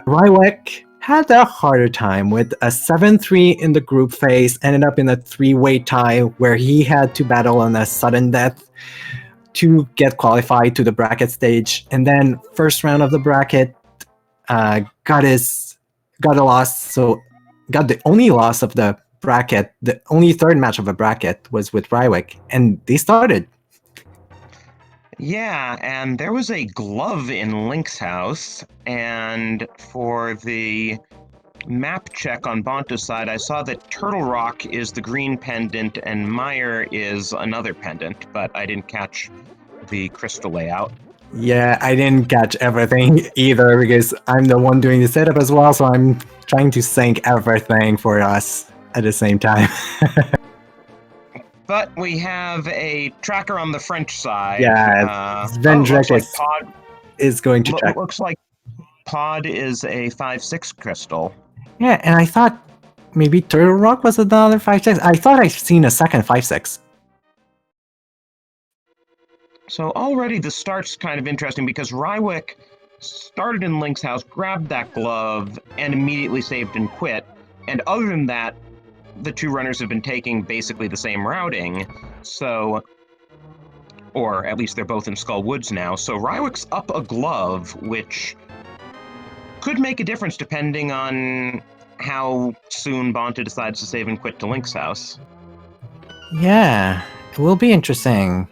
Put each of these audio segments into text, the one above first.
Rywek had a harder time with a 7-3 in the group phase, ended up in a 3-way tie where he had to battle on a sudden death to get qualified to the bracket stage. And then first round of the bracket, got a loss, so got the only loss of the bracket. The only third match of a bracket was with Rywek, and they started. Yeah, and there was a glove in Link's house, and for the map check on Bonta's side, I saw that Turtle Rock is the green pendant and Meyer is another pendant, but I didn't catch the crystal layout. Yeah, I didn't catch everything either because I'm the one doing the setup as well, so I'm trying to sync everything for us at the same time. But we have a tracker on the French side. Yeah, Vendrek is going to check. Looks like Pod is a 5-6 crystal. Yeah, and I thought maybe Turtle Rock was another 5-6. I thought I'd seen a second 5-6. So already the start's kind of interesting because Rywek started in Link's house, grabbed that glove, and immediately saved and quit. And other than that, the two runners have been taking basically the same routing, so... Or at least they're both in Skull Woods now, so Rywek's up a glove, which could make a difference depending on how soon Bonta decides to save and quit to Link's house. Yeah, it will be interesting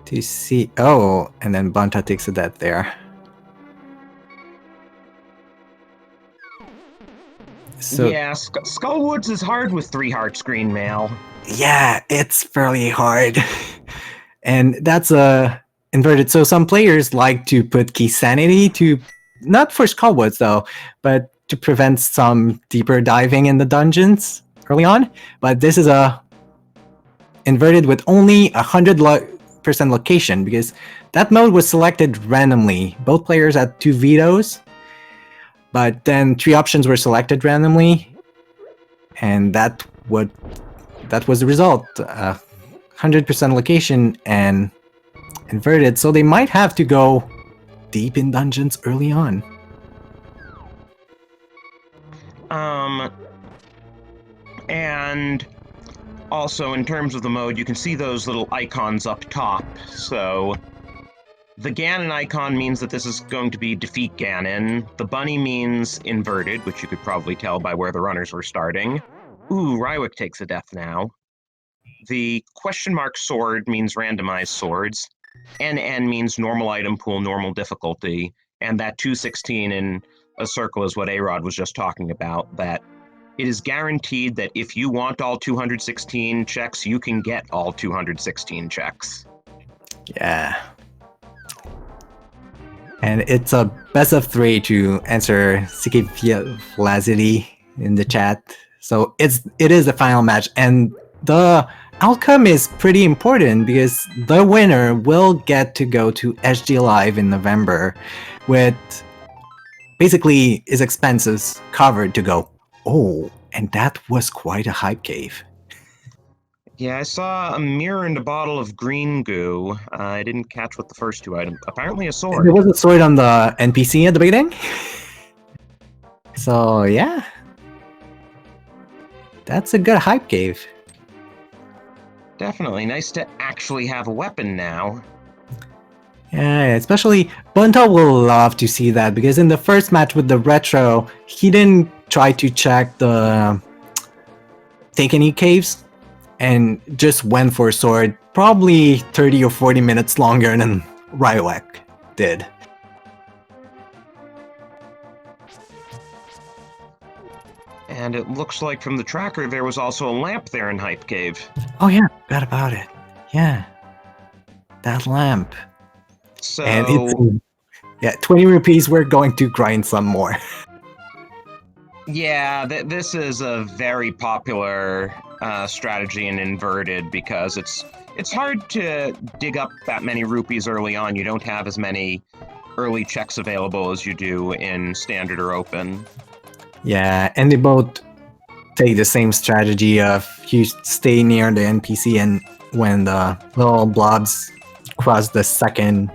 to see. Oh, and then Bonta takes a death there. So yeah, Skull Woods is hard with 3 hearts green mail. Yeah, it's fairly hard. And that's inverted. So some players like to put Key Sanity to, not for Skull Woods though, but to prevent some deeper diving in the dungeons early on. But this is a inverted with only 100% location because that mode was selected randomly. Both players had 2 vetoes, but then 3 options were selected randomly, and that was the result. 100% location and inverted, so they might have to go deep in dungeons early on. And also in terms of the mode, you can see those little icons up top. So the Ganon icon means that this is going to be defeat Ganon. The bunny means inverted, which you could probably tell by where the runners were starting. Ooh, Rywek takes a death now. The question mark sword means randomized swords. NN means normal item pool, normal difficulty. And that 216 in a circle is what A-Rod was just talking about, that it is guaranteed that if you want all 216 checks, you can get all 216 checks. Yeah. And it's a best of 3 to answer CK Velocity in the chat. So it is the final match, and the outcome is pretty important because the winner will get to go to SG Live in November with basically his expenses covered to go. Oh, and that was quite a hype cave. Yeah, I saw a mirror and a bottle of green goo. I didn't catch what the first 2 items. Apparently a sword. There was a sword on the NPC at the beginning. So yeah. That's a good hype cave. Definitely. Nice to actually have a weapon now. Yeah, especially Bonta will love to see that because in the first match with the retro, he didn't try to check the take any caves and just went for a sword probably 30 or 40 minutes longer than Rywek did. And it looks like from the tracker there was also a lamp there in Hype Cave. Oh yeah, forgot about it. Yeah. That lamp. So... And it's, 20 rupees, we're going to grind some more. Yeah, this is a very popular strategy in Inverted because it's hard to dig up that many rupees early on. You don't have as many early checks available as you do in Standard or Open. Yeah, and they both take the same strategy of you stay near the NPC, and when the little blobs cross the second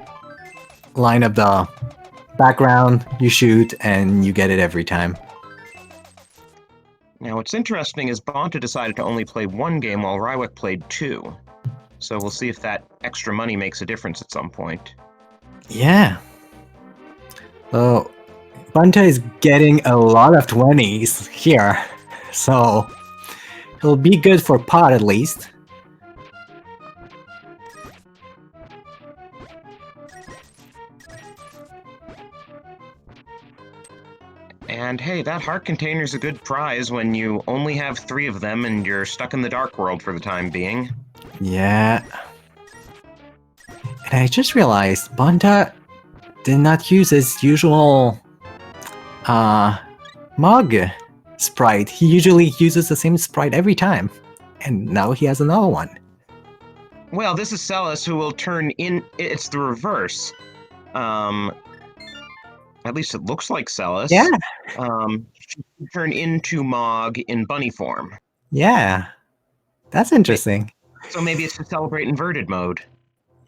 line of the background, you shoot, and you get it every time. Now, what's interesting is Bonta decided to only play one game while Rywek played two. So we'll see if that extra money makes a difference at some point. Yeah. So, Bonta is getting a lot of 20s here. So, he'll be good for pot at least. And hey, that heart container's a good prize when you only have 3 of them and you're stuck in the dark world for the time being. Yeah. And I just realized Bonta did not use his usual mug sprite. He usually uses the same sprite every time. And now he has another one. Well, this is Celis, who will turn in... It's the reverse. At least it looks like Celis. Yeah. Turn into Mog in bunny form. Yeah. That's interesting. So maybe it's to celebrate inverted mode.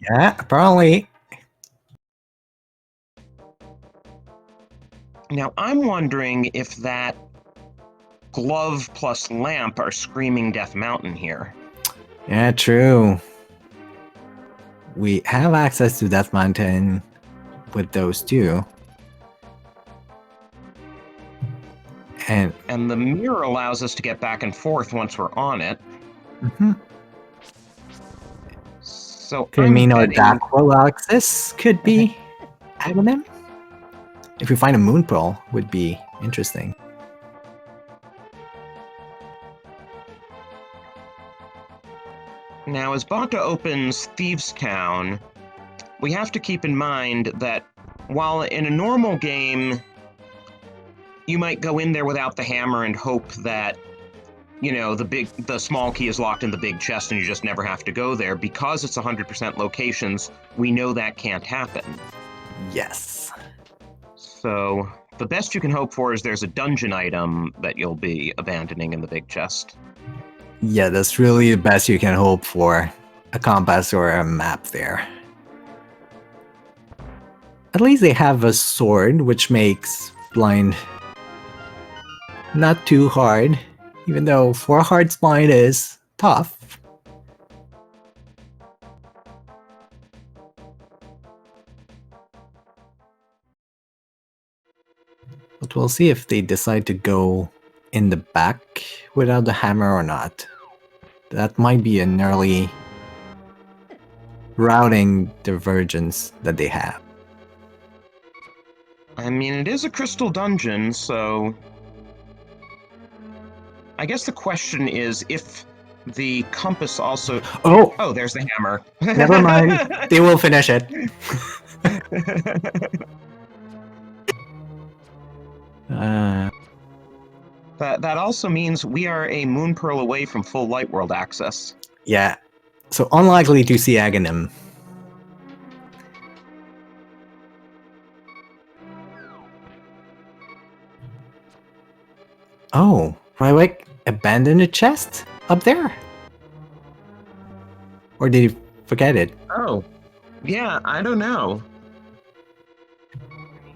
Yeah, probably. Now, I'm wondering if that glove plus lamp are screaming Death Mountain here. Yeah, true. We have access to Death Mountain with those two. And the mirror allows us to get back and forth once we're on it. So could I'm mean our betting... dark world access could be Aghanim. If we find a moon pearl, would be interesting. Now, as Bonta opens Thieves' Town, we have to keep in mind that while in a normal game, you might go in there without the hammer and hope that, you know, the small key is locked in the big chest and you just never have to go there. Because it's 100% locations, we know that can't happen. Yes. So the best you can hope for is there's a dungeon item that you'll be abandoning in the big chest. Yeah, that's really the best you can hope for. A compass or a map there. At least they have a sword, which makes blind not too hard, even though 4 hearts blind is tough. But we'll see if they decide to go in the back without the hammer or not. That might be an early routing divergence that they have. I mean, it is a crystal dungeon, so... I guess the question is if the compass also... Oh, there's the hammer. Never mind. They will finish it. That also means we are a moon pearl away from full light world access. Yeah. So unlikely to see Aghanim. Oh, Rywek abandoned a chest up there? Or did he forget it? Oh, yeah, I don't know.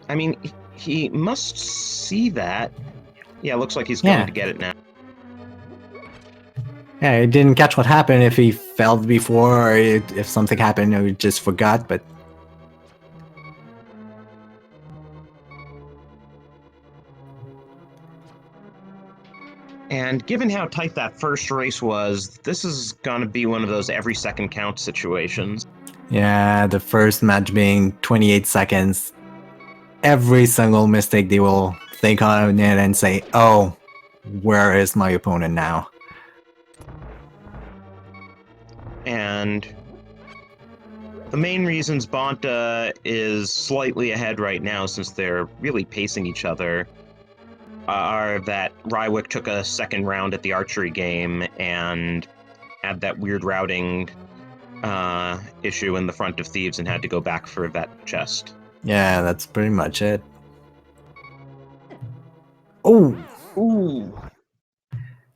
I mean, he must see that. Yeah, looks like he's going to get it now. Yeah, I didn't catch what happened, if he fell before, or if something happened or he just forgot, but... And given how tight that first race was, this is going to be one of those every second count situations. Yeah, the first match being 28 seconds. Every single mistake they will think on it and say, oh, where is my opponent now? And the main reasons Bonta is slightly ahead right now, since they're really pacing each other, are that Rywek took a second round at the archery game and had that weird routing issue in the front of Thieves and had to go back for that chest. Yeah, that's pretty much it. Oh! Ooh!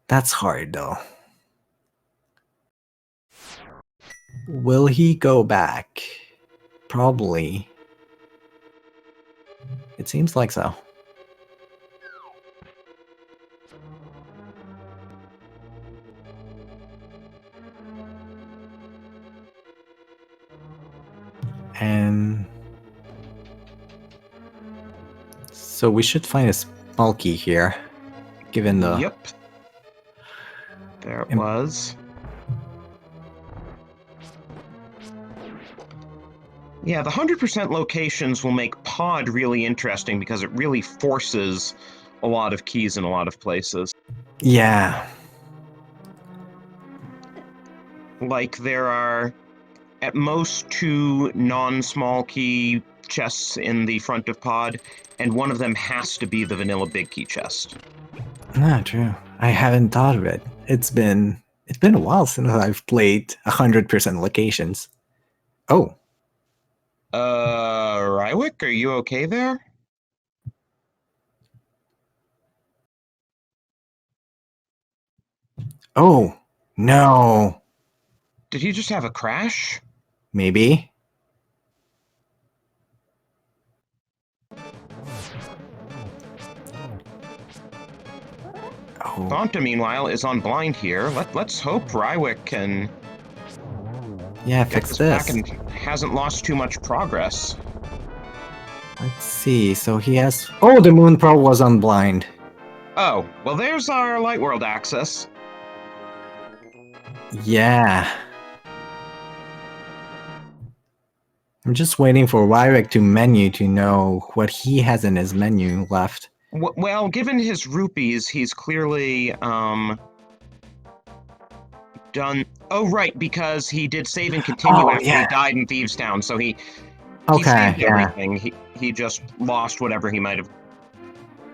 That's hard, though. Will he go back? Probably. It seems like so. And so we should find a small key here, given the... Yep. There it was. Yeah, the 100% locations will make Pod really interesting because it really forces a lot of keys in a lot of places. Yeah. Like, there are at most 2 non-small key chests in the front of Pod, and one of them has to be the vanilla big key chest. Not true. I haven't thought of it. It's been a while since I've played 100% locations. Oh. Rywek, are you okay there? Oh, no. Did he just have a crash? Maybe. Oh. Bonta, meanwhile, is on blind here. Let's hope Rywek can fix this this. back and hasn't lost too much progress. Let's see. So he has... Oh, the Moon Pearl was on blind. Oh, well, there's our Light World access. Yeah. I'm just waiting for Rywek to menu to know what he has in his menu left. Well, given his rupees, he's clearly done... Oh, right, because he did save and continue after he died in Thieves Town, so he saved everything. He just lost whatever he might have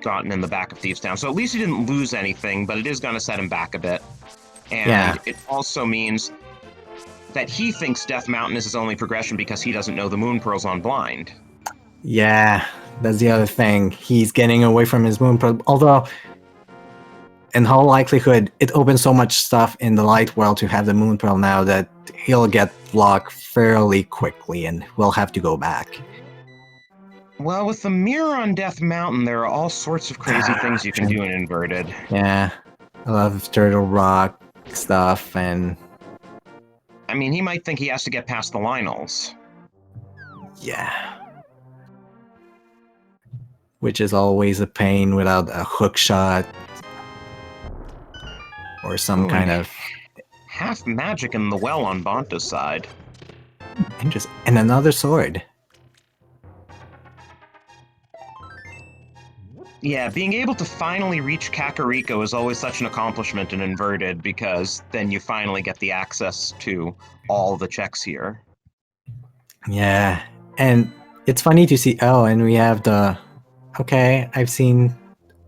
gotten in the back of Thieves Town. So at least he didn't lose anything, but it is going to set him back a bit. And it also means that he thinks Death Mountain is his only progression because he doesn't know the Moon Pearl's on blind. Yeah, that's the other thing. He's getting away from his Moon Pearl. Although, in all likelihood, it opens so much stuff in the Light World to have the Moon Pearl now that he'll get blocked fairly quickly and we'll have to go back. Well, with the mirror on Death Mountain, there are all sorts of crazy things you can do in Inverted. Yeah, a lot of Turtle Rock stuff, and... I mean, he might think he has to get past the Lionels. Yeah. Which is always a pain without a hook shot. Or some kind of... Half magic in the well on Bonta's side. Interesting. And another sword. Yeah, being able to finally reach Kakariko is always such an accomplishment in Inverted, because then you finally get the access to all the checks here. Yeah, and it's funny to see... Oh, and we have the... Okay, I've seen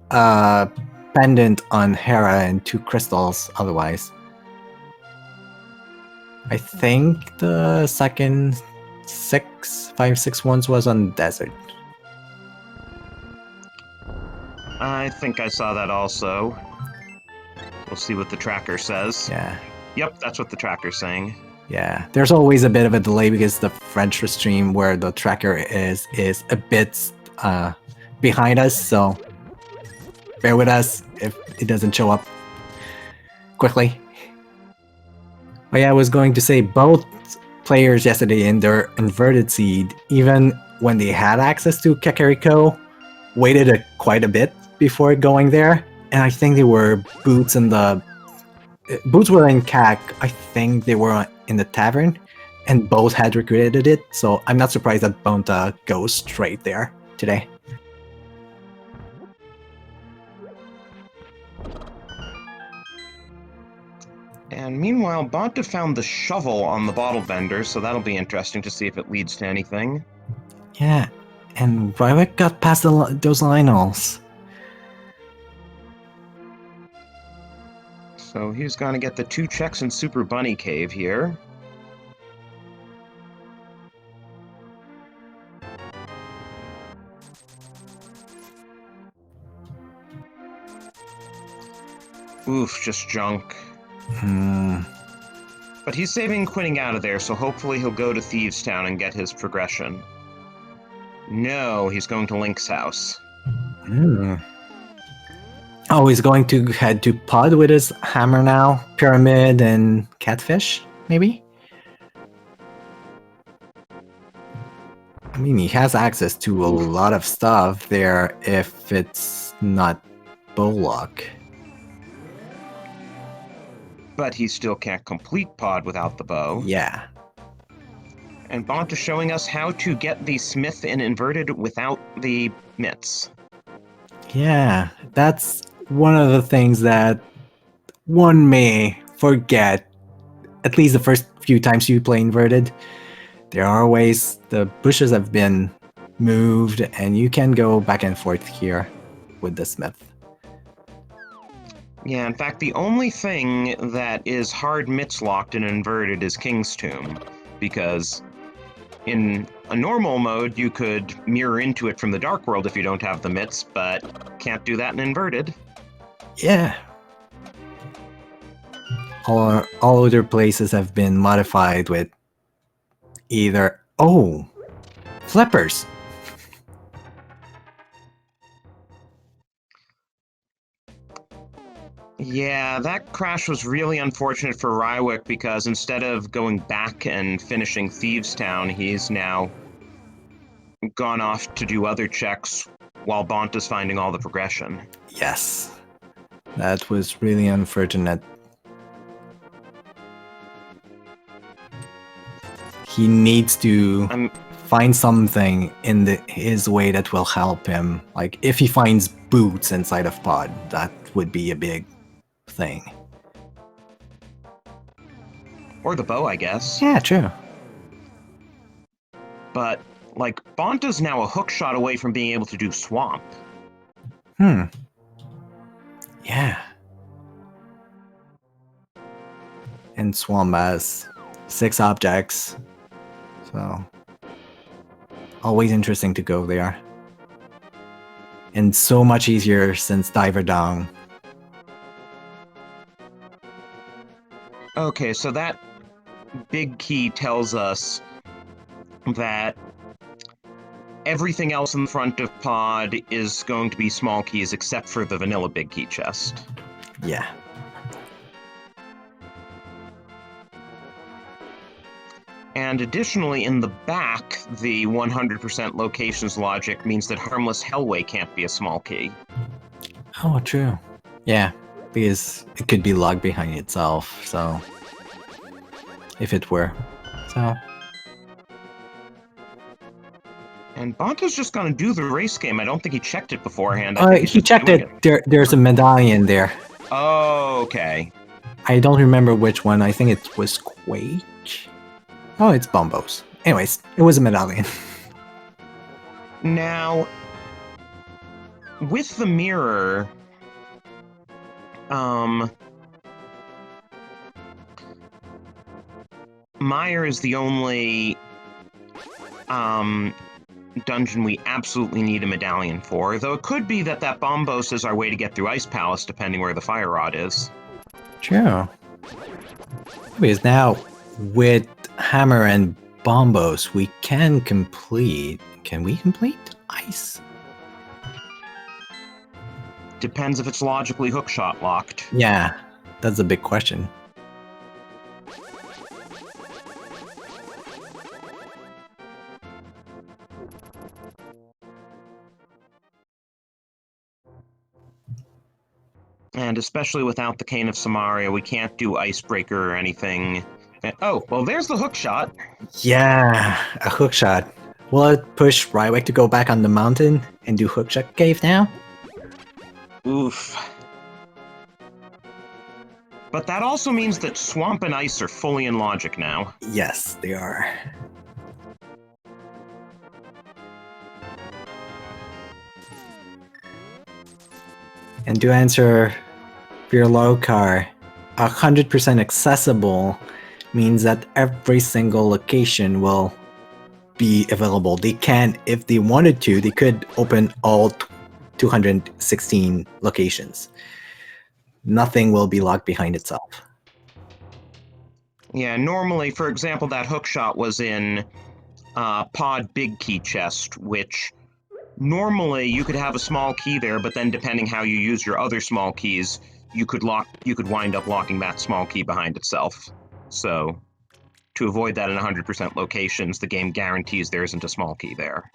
pendant on Hera and 2 crystals otherwise. I think the second 5-6 ones was on Desert. I think I saw that also. We'll see what the tracker says. Yeah. Yep, that's what the tracker's saying. Yeah, there's always a bit of a delay because the French stream where the tracker is a bit behind us, so bear with us if it doesn't show up quickly. But yeah, I was going to say both players yesterday in their Inverted Seed, even when they had access to Kakariko, waited quite a bit before going there, and I think they were Boots in the... Boots were in Kak, I think they were in the tavern, and both had recruited it, so I'm not surprised that Bonta goes straight there today. And meanwhile, Bonta found the shovel on the bottle vendor, so that'll be interesting to see if it leads to anything. Yeah, and Rywek got past those Lionels. So he's going to get the 2 checks in Super Bunny Cave here. Oof, just junk. But he's saving quitting out of there, so hopefully he'll go to Thieves Town and get his progression. No, he's going to Link's house. Hmm. Oh, he's going to head to Pod with his hammer now? Pyramid and Catfish, maybe? I mean, he has access to a lot of stuff there if it's not Bullock. But he still can't complete Pod without the bow. Yeah. And Bonta showing us how to get the Smith in inverted without the mitts. Yeah, that's one of the things that one may forget, at least the first few times you play inverted. There are ways the bushes have been moved, and you can go back and forth here with the Smith. Yeah, in fact, the only thing that is hard mitts locked in inverted is King's Tomb, because in a normal mode, you could mirror into it from the Dark World if you don't have the mitts, but can't do that in inverted. Yeah. All other places have been modified with either... Oh! Flippers! Yeah, that crash was really unfortunate for Rywek because instead of going back and finishing Thieves Town, he's now gone off to do other checks while Bonta's finding all the progression. Yes. That was really unfortunate. He needs to find something in his way that will help him. Like, if he finds boots inside of Pod, that would be a big thing. Or the bow, I guess. Yeah, true. But, like, Bonta's now a hook shot away from being able to do Swamp. Yeah. And Swamp has 6 objects. So, always interesting to go there. And so much easier since Diver Down. Okay, so that big key tells us that everything else in the front of Pod is going to be small keys except for the vanilla big key chest. Yeah. And additionally, in the back, the 100% locations logic means that Harmless Hellway can't be a small key. Oh, true. Yeah, because it could be locked behind itself, so... If it were. So... And Bonta's just gonna do the race game. I don't think he checked it beforehand. He checked it. There's a medallion there. Oh, okay. I don't remember which one. I think it was Quake. Oh, it's Bombos. Anyways, it was a medallion. Now, with the mirror, Meyer is the only dungeon we absolutely need a medallion for, though it could be that Bombos is our way to get through Ice Palace, depending where the Fire Rod is. True. Because now, with Hammer and Bombos, we can complete... Can we complete Ice? Depends if it's logically hookshot locked. Yeah, that's a big question. And especially without the Cane of Samaria, we can't do Icebreaker or anything. Oh, well, there's the hookshot. Yeah, a hookshot. Will it push Rywek to go back on the mountain and do hookshot cave now? Oof. But that also means that Swamp and Ice are fully in logic now. Yes, they are. And to answer your low car, 100% accessible means that every single location will be available. They can, if they wanted to, they could open all 216 locations. Nothing will be locked behind itself. Yeah, normally, for example, that hookshot was in pod big key chest, which normally you could have a small key there, but then depending how you use your other small keys, you could wind up locking that small key behind itself. So to avoid that in 100% locations, the game guarantees there isn't a small key there.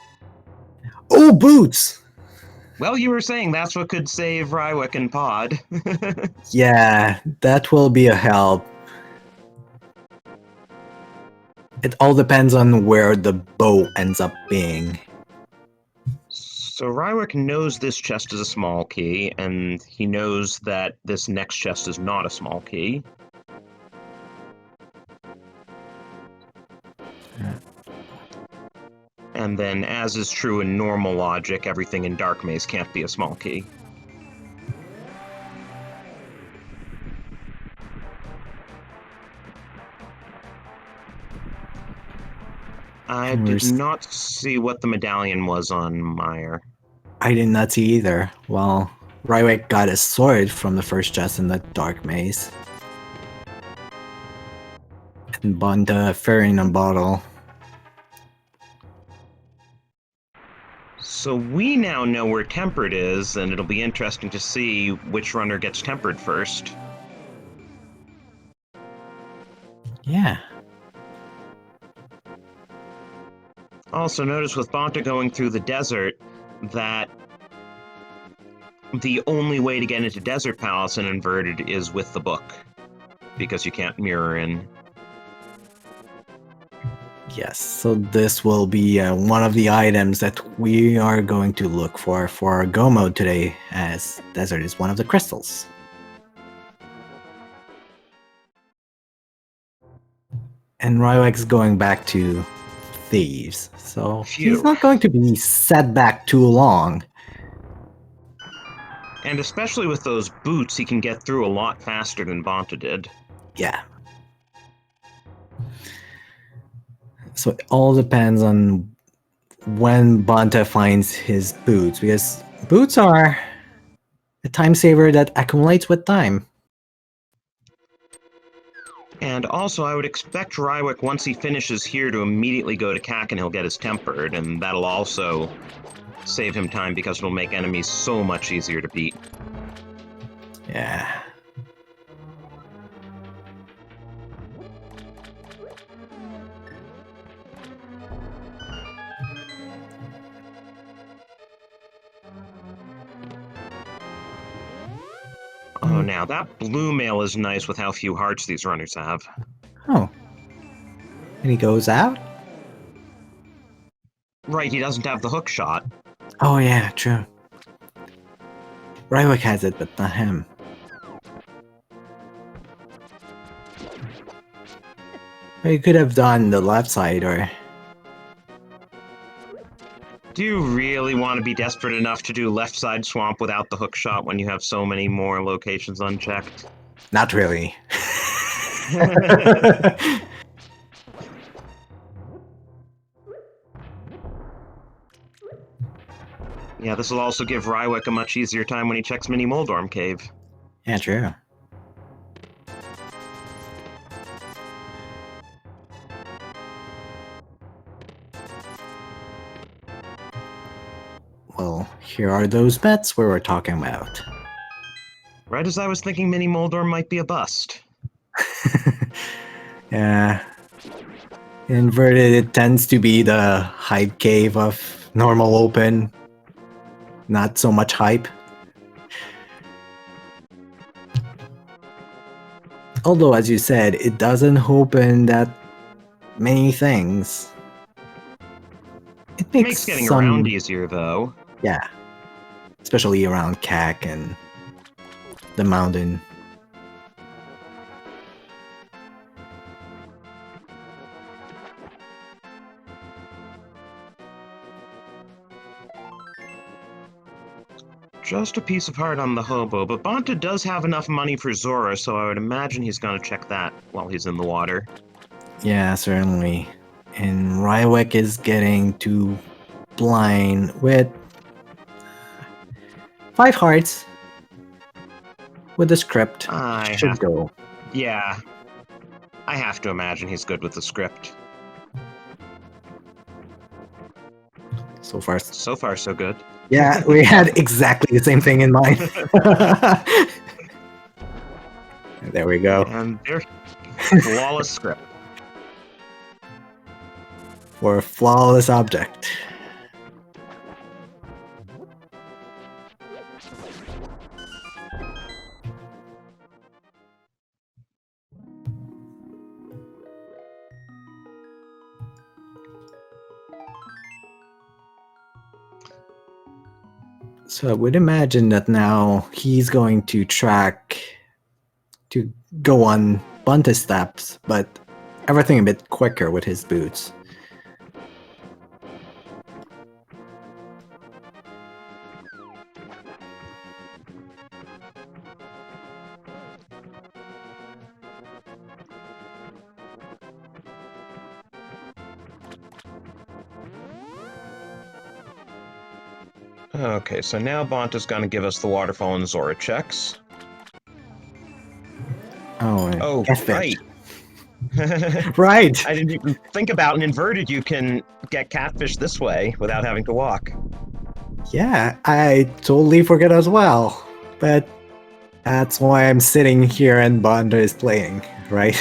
Oh, boots! Well, you were saying that's what could save Rywek and Pod. Yeah, that will be a help. It all depends on where the bow ends up being. So Rywek knows this chest is a small key, and he knows that this next chest is not a small key. And then, as is true in normal logic, everything in Dark Maze can't be a small key. I did not see what the medallion was on Meyer. I did not see either. Well, Rywek got a sword from the first chest in the Dark Maze. And Bonta a fairy in a bottle. So we now know where Tempered is, and it'll be interesting to see which runner gets Tempered first. Yeah. Also, notice with Bonta going through the desert that the only way to get into Desert Palace in Inverted is with the book, because you can't mirror in. Yes, so this will be one of the items that we are going to look for our Go mode today, as Desert is one of the crystals. And Rywek's going back to Thieves, so he's not going to be set back too long. And especially with those boots, he can get through a lot faster than Bonta did. Yeah. So it all depends on when Bonta finds his boots, because boots are a time saver that accumulates with time. And also, I would expect Rywek, once he finishes here, to immediately go to Kak and he'll get his Tempered, and that'll also save him time because it'll make enemies so much easier to beat. Yeah. Oh, now that blue mail is nice with how few hearts these runners have. Oh. And he goes out? Right, he doesn't have the hook shot. Oh yeah, true. Rywek has it, but not him. Well, you could have done the left side, or... Do you really want to be desperate enough to do left side swamp without the hook shot when you have so many more locations unchecked? Not really. Yeah, this will also give Rywek a much easier time when he checks Mini Moldorm Cave. Yeah, true. Well, here are those bets we were talking about. Right as I was thinking Mini Moldorm might be a bust. Yeah. Inverted, it tends to be the hype cave of normal open. Not so much hype. Although, as you said, it doesn't open that many things. It Makes getting around easier, though. Yeah. Especially around Kak and the mountain. Just a piece of heart on the hobo, but Bonta does have enough money for Zora, so I would imagine he's going to check that while he's in the water. Yeah, certainly. And Rywek is getting to blind with 5 hearts with the script. Should go. Yeah. I have to imagine he's good with the script. so far. So far, so good. Yeah, we had exactly the same thing in mind. There we go. And there's flawless script. For a flawless object. So I would imagine that now he's going to go on Bonta steps, but everything a bit quicker with his boots. Okay, so now Bonta's going to give us the waterfall and Zora checks. Oh, right. Right. I didn't even think about an inverted. You can get catfish this way without having to walk. Yeah, I totally forget as well. But that's why I'm sitting here and Bonta is playing, right?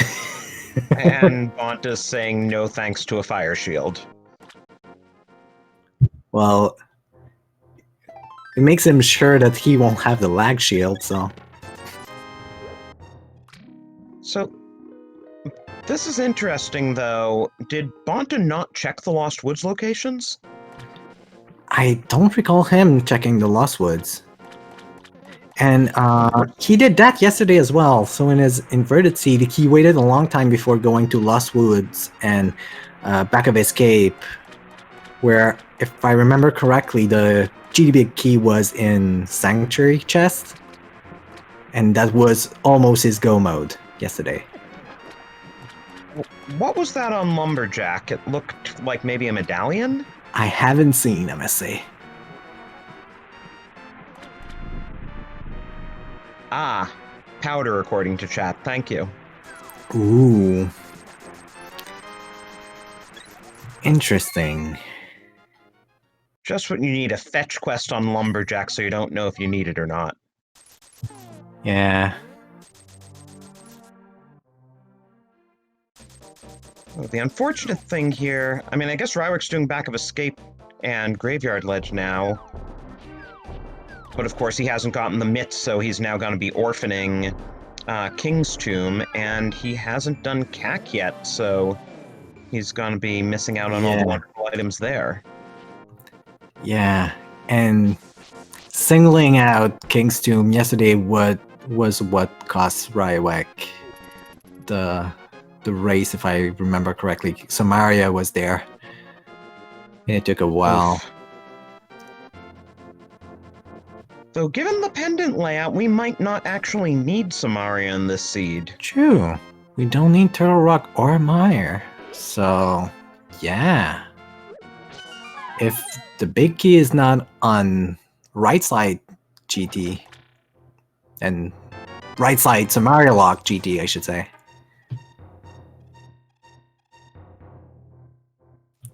And Bonta's saying no thanks to a fire shield. Well, it makes him sure that he won't have the lag shield, so... So, this is interesting, though. Did Bonta not check the Lost Woods locations? I don't recall him checking the Lost Woods. And he did that yesterday as well. So in his inverted seed, he waited a long time before going to Lost Woods and Back of Escape, where, if I remember correctly, the GDB key was in Sanctuary chest, and that was almost his go mode yesterday. What was that on Lumberjack? It looked like maybe a medallion? I haven't seen MSA. Ah, powder according to chat. Thank you. Ooh. Interesting. Just when you need a fetch quest on Lumberjack so you don't know if you need it or not. Yeah. Well, the unfortunate thing here, I mean, I guess Rywek's doing Back of Escape and Graveyard Ledge now. But of course he hasn't gotten the mitts, so he's now going to be orphaning King's Tomb, and he hasn't done CAC yet, so he's going to be missing out on all the wonderful items there. Yeah, and singling out King's Tomb yesterday was what cost Rywek the race, if I remember correctly. Samaria was there. And it took a while. Oof. Though given the pendant layout, we might not actually need Samaria in this seed. True. We don't need Turtle Rock or Mire. So, yeah. If the big key is not on right side GT, and right side Samaria Lock GT, I should say,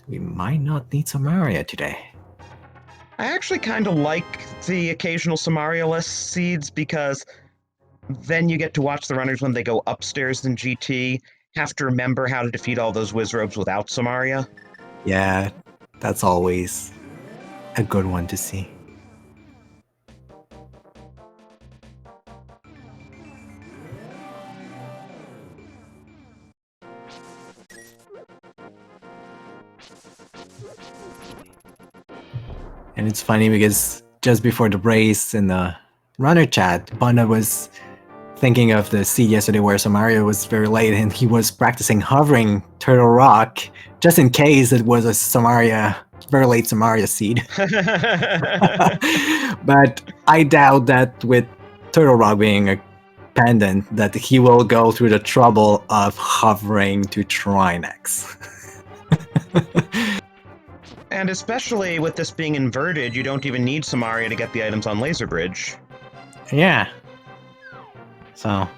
we might not need Samaria today. I actually kind of like the occasional Samaria-less seeds because then you get to watch the runners when they go upstairs in GT have to remember how to defeat all those Wizrobes without Samaria. Yeah, that's always a good one to see. And it's funny because just before the race in the runner chat, Bonta was thinking of the seed yesterday where Samaria was very late and he was practicing hovering Turtle Rock just in case it was a very late Samaria seed. But I doubt that with Turtle Rock being a pendant that he will go through the trouble of hovering to Trinex. And especially with this being inverted, you don't even need Samaria to get the items on Laser Bridge. Yeah. So.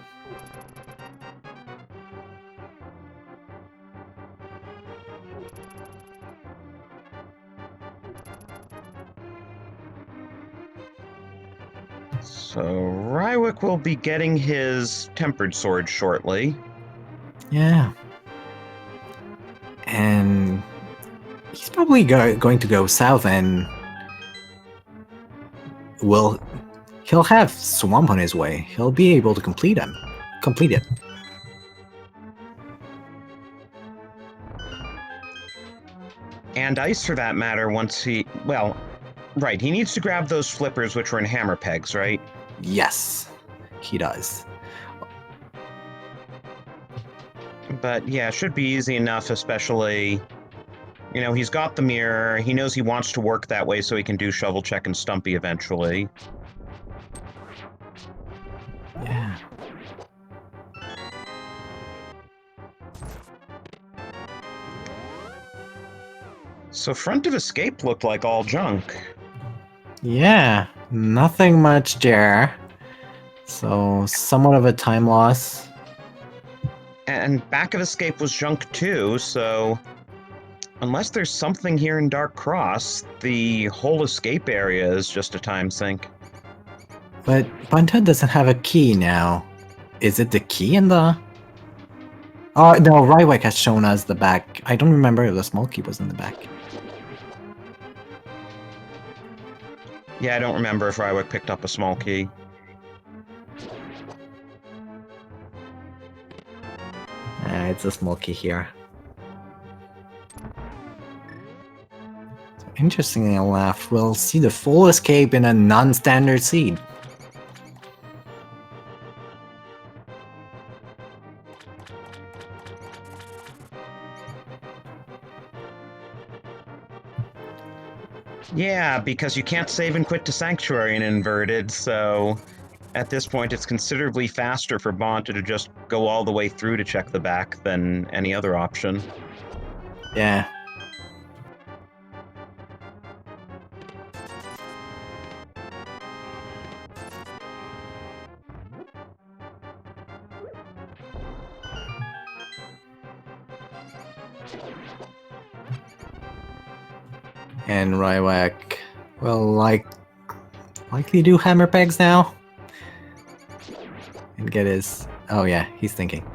So Rywek will be getting his tempered sword shortly. Yeah. And he's probably going to go south, and he'll have Swamp on his way. He'll be able to complete it. And Ice, for that matter, once he... Well, right, he needs to grab those flippers, which were in hammer pegs, right? Yes, he does. But yeah, it should be easy enough, especially... You know, he's got the mirror, he knows he wants to work that way so he can do Shovel Check and Stumpy eventually. Yeah. So Front of Escape looked like all junk. Yeah, nothing much there. So, somewhat of a time loss. And Back of Escape was junk too, so... Unless there's something here in Dark Cross, the whole escape area is just a time sink. But Bonta doesn't have a key now. Is it the key in the... Oh, no, Rywek has shown us the back. I don't remember if the small key was in the back. Yeah, I don't remember if Rywek picked up a small key. It's a small key here. So, interestingly enough, we'll see the full escape in a non-standard seed. Yeah, because you can't save and quit to Sanctuary in Inverted, so at this point it's considerably faster for Bonta to just go all the way through to check the back than any other option. Yeah. And Rywek will likely do hammer pegs now. And get his... Oh yeah, he's thinking.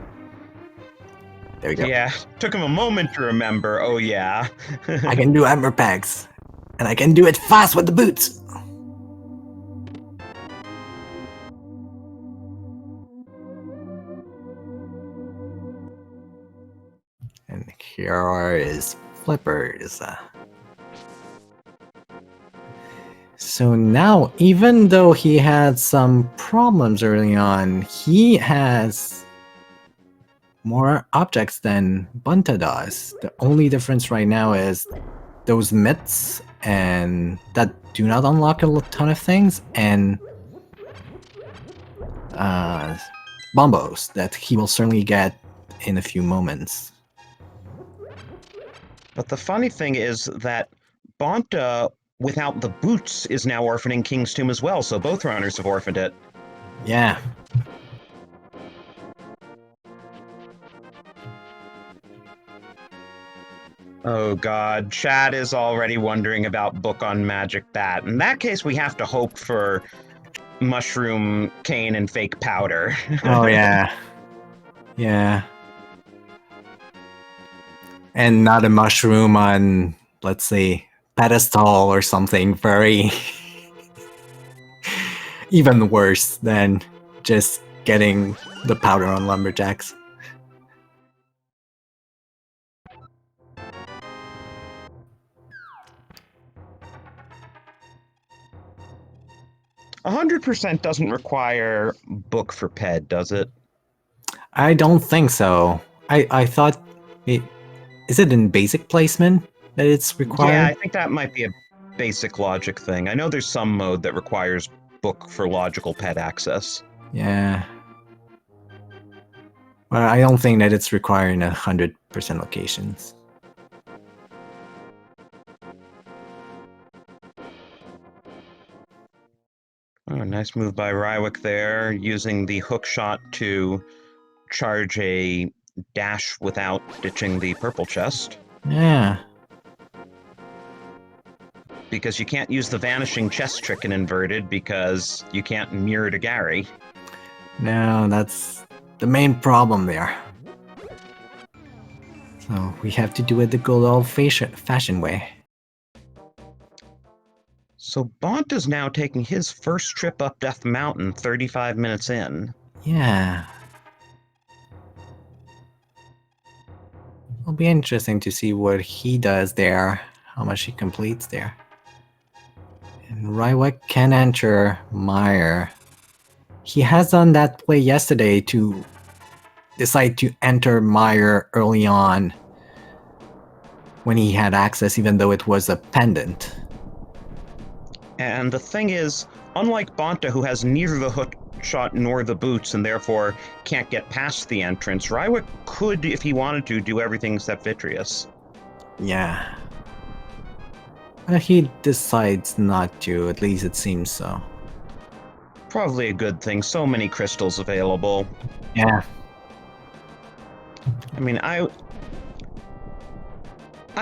There we go. Yeah, took him a moment to remember, oh yeah. I can do hammer pegs. And I can do it fast with the boots. And here are his flippers. So now, even though he had some problems early on, he has more objects than Bonta does. The only difference right now is those mitts, and that do not unlock a ton of things, and bombos that he will certainly get in a few moments. But the funny thing is that Bonta, without the boots, is now orphaning King's Tomb as well, so both runners have orphaned it. Yeah. Oh god, Chad is already wondering about Book on Magic Bat. In that case, we have to hope for Mushroom, Cane, and Fake Powder. Oh yeah. Yeah. And not a mushroom on, let's say, pedestal or something very even worse than just getting the powder on lumberjacks. A 100% doesn't require Book for Ped, does it? I don't think so. I thought is it in basic placement that it's required? Yeah, I think that might be a basic logic thing. I know there's some mode that requires Book for logical pet access. Yeah. Well, I don't think that it's requiring 100% locations. Oh, nice move by Rywek there, using the hook shot to charge a dash without ditching the purple chest. Yeah. because you can't use the vanishing chest trick in inverted because you can't mirror to Gary. No, that's the main problem there. So we have to do it the good old-fashioned way. So Bonta's now taking his first trip up Death Mountain 35 minutes in. Yeah. It'll be interesting to see what he does there, how much he completes there. And Rywek can enter Meyer. He has done that play yesterday to decide to enter Meyer early on when he had access, even though it was a pendant. And the thing is, unlike Bonta, who has neither the hook shot nor the boots and therefore can't get past the entrance, Rywek could, if he wanted to, do everything except Vitreous. Yeah. But he decides not to, at least it seems so. Probably a good thing, so many crystals available. Yeah. I mean, I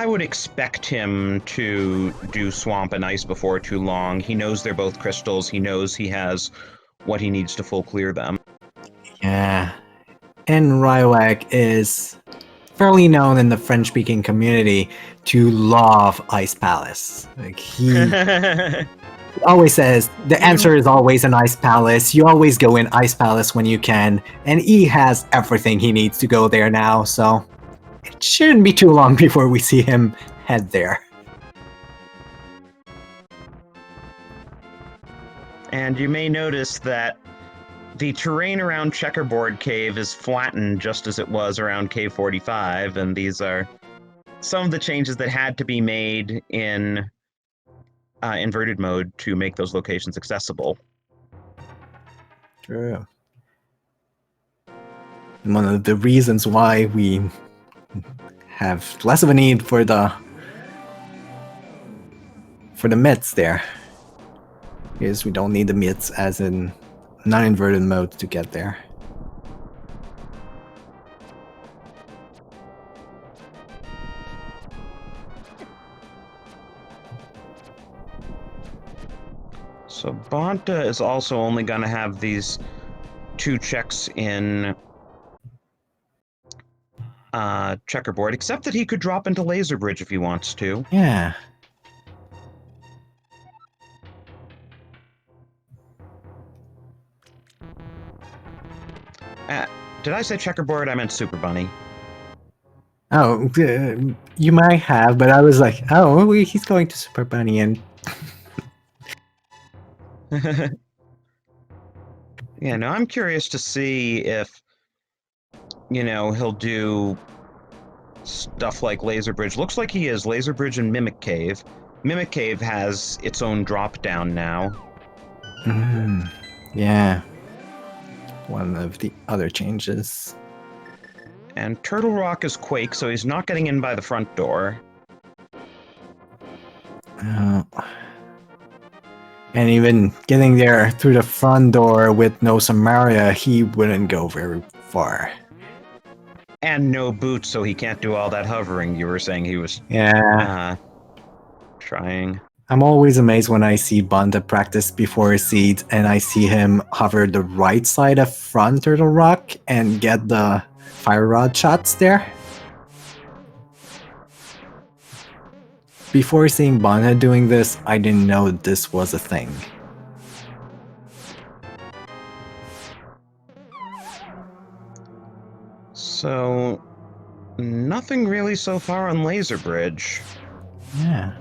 would expect him to do Swamp and Ice before too long. He knows they're both crystals. He knows he has what he needs to full clear them. Yeah. And Rywek is fairly known in the French-speaking community to love Ice Palace. Like he always says the answer is always an Ice Palace. You always go in Ice Palace when you can, and he has everything he needs to go there now, so it shouldn't be too long before we see him head there. And you may notice that the terrain around Checkerboard Cave is flattened just as it was around Cave 45, and these are some of the changes that had to be made in inverted mode to make those locations accessible. True. And one of the reasons why we have less of a need for the mitts there is we don't need the mitts as in non-inverted mode to get there. So Bonta is also only going to have these 2 checks in Checkerboard, except that he could drop into Laser Bridge if he wants to. Yeah. Did I say Checkerboard? I meant Super Bunny. Oh, you might have, but I was like, oh, he's going to Super Bunny and... Yeah, no, I'm curious to see if, he'll do stuff like Laser Bridge. Looks like he is. Laser Bridge and Mimic Cave. Mimic Cave has its own drop down now. Yeah. One of the other changes. And Turtle Rock is Quake, so he's not getting in by the front door. And even getting there through the front door with no Samaria, he wouldn't go very And no boots, so he can't do all that hovering you were saying he was trying. I'm always amazed when I see Bonta practice before Seeds and I see him hover the right side of front Turtle Rock and get the fire rod shots there. Before seeing Bonta doing this, I didn't know this was a thing. So, nothing really so far on Laser Bridge. Yeah.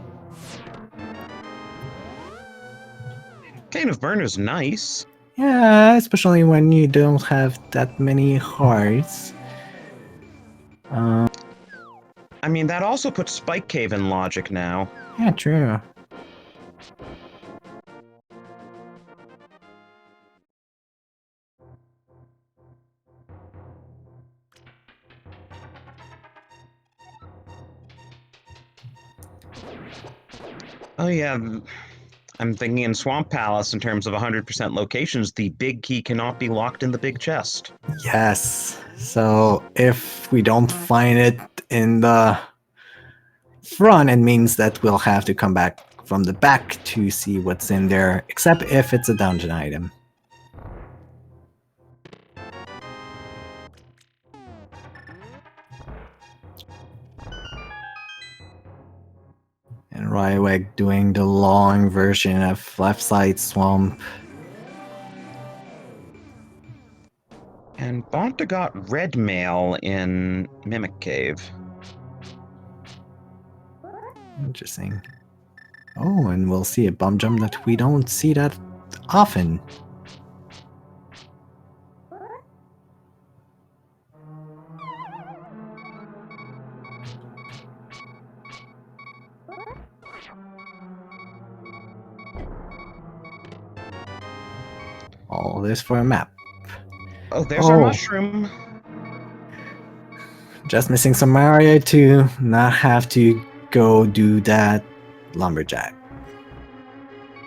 Cane of Burner's nice. Yeah, especially when you don't have that many hearts. I mean, that also puts Spike Cave in logic now. Yeah, true. Oh yeah, I'm thinking in Swamp Palace in terms of 100% locations, the big key cannot be locked in the big chest. Yes. So if we don't find it in the front, it means that we'll have to come back from the back to see what's in there, except if it's a dungeon item. And Rywek doing the long version of left side swamp. And Bonta got red mail in Mimic Cave. Interesting. Oh, and we'll see a bum jump that we don't see that often. All this for a map. Oh, there's our mushroom. Just missing some Mario to not have to go do that lumberjack.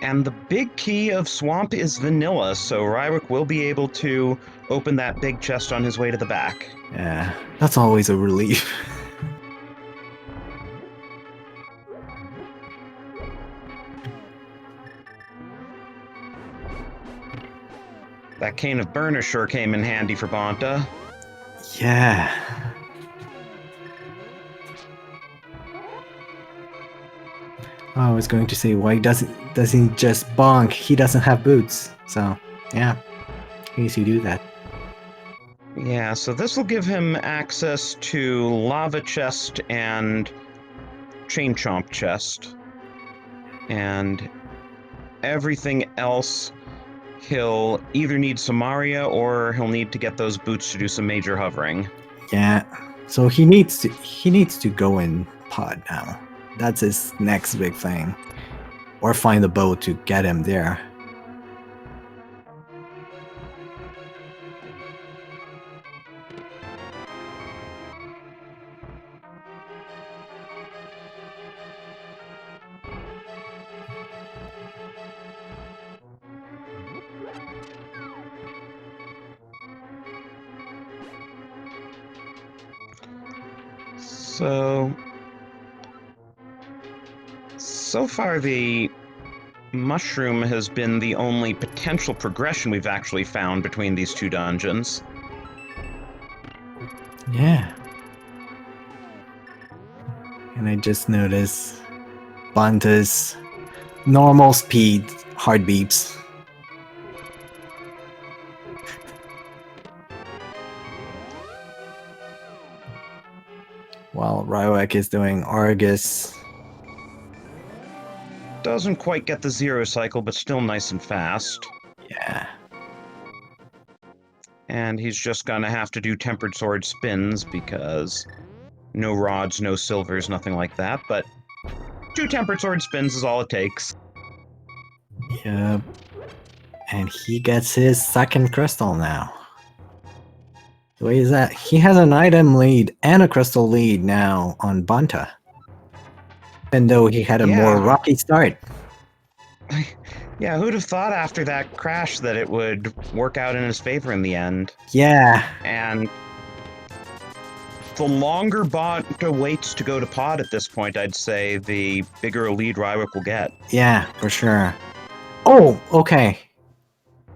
And the big key of Swamp is vanilla, so Rywek will be able to open that big chest on his way to the back. Yeah, that's always a relief. That cane of burner sure came in handy for Bonta. Yeah. I was going to say, why doesn't he just bonk? He doesn't have boots. So, yeah. He needs to do that. Yeah, so this will give him access to Lava Chest and Chain Chomp Chest. And everything else, he'll either need Samaria or he'll need to get those boots to do some major hovering. Yeah. So he needs to go in pod now. That's his next big thing. Or find a boat to get him there. So far the mushroom has been the only potential progression we've actually found between these two dungeons. Yeah. And I just noticed Bonta's normal speed heart beeps. While Rywek is doing Argus. Doesn't quite get the zero cycle, but still nice and fast. Yeah. And he's just gonna have to do tempered sword spins because no rods, no silvers, nothing like that, but 2 tempered sword spins is all it takes. Yep. And he gets his second crystal now. The way is that he has an item lead and a crystal lead now on Bonta. Even though he had a more rocky start. Yeah, who'd have thought after that crash that it would work out in his favor in the end? Yeah. And the longer Bonta waits to go to pod at this point, I'd say the bigger a lead Rywek will get. Yeah, for sure. Oh, okay.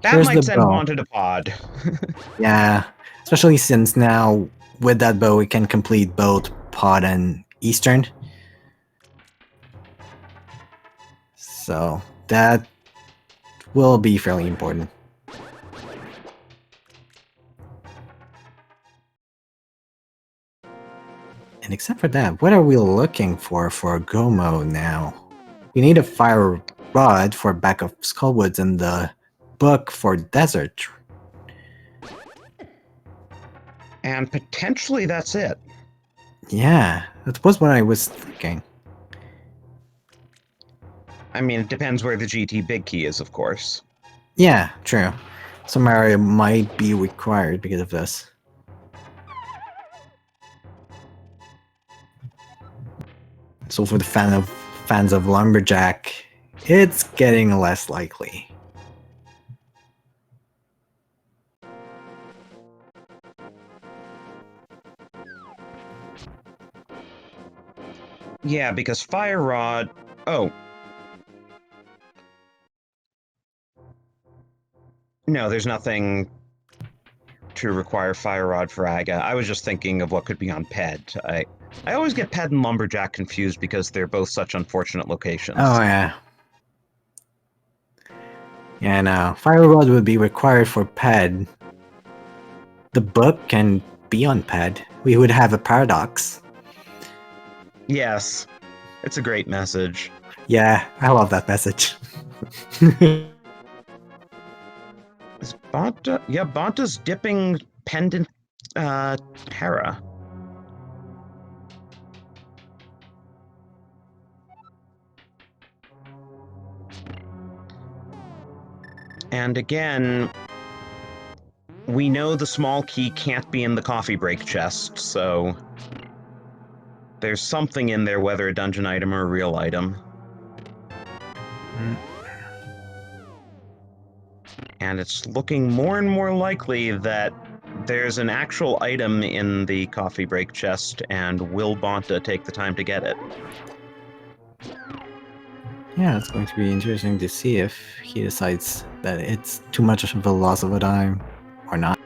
That Here's might the send bow. Bonta to pod. Yeah, especially since now with that bow we can complete both pod and eastern. So that will be fairly important. And except for that, what are we looking for Gomo now? We need a fire rod for back of Skullwoods and the book for desert. And potentially that's it. Yeah, that was what I was thinking. I mean, it depends where the GT big key is, of course. Yeah, true. Some area might be required because of this. So for the fans of Lumberjack, it's getting less likely. Yeah, because Fire Rod... Oh. No, there's nothing to require Fire Rod for Aga. I was just thinking of what could be on Ped. I always get Ped and Lumberjack confused because they're both such unfortunate locations. Oh, yeah. Yeah, no. Fire Rod would be required for PED. The book can be on PED. We would have a paradox. Yes. It's a great message. Yeah, I love that message. Is Bonta? Yeah, Bonta's dipping pendant Terra. And again, we know the small key can't be in the coffee break chest, so there's something in there, whether a dungeon item or a real item. And it's looking more and more likely that there's an actual item in the coffee break chest, and will Bonta take the time to get it? Yeah, it's going to be interesting to see if he decides that it's too much of a loss of a time or not.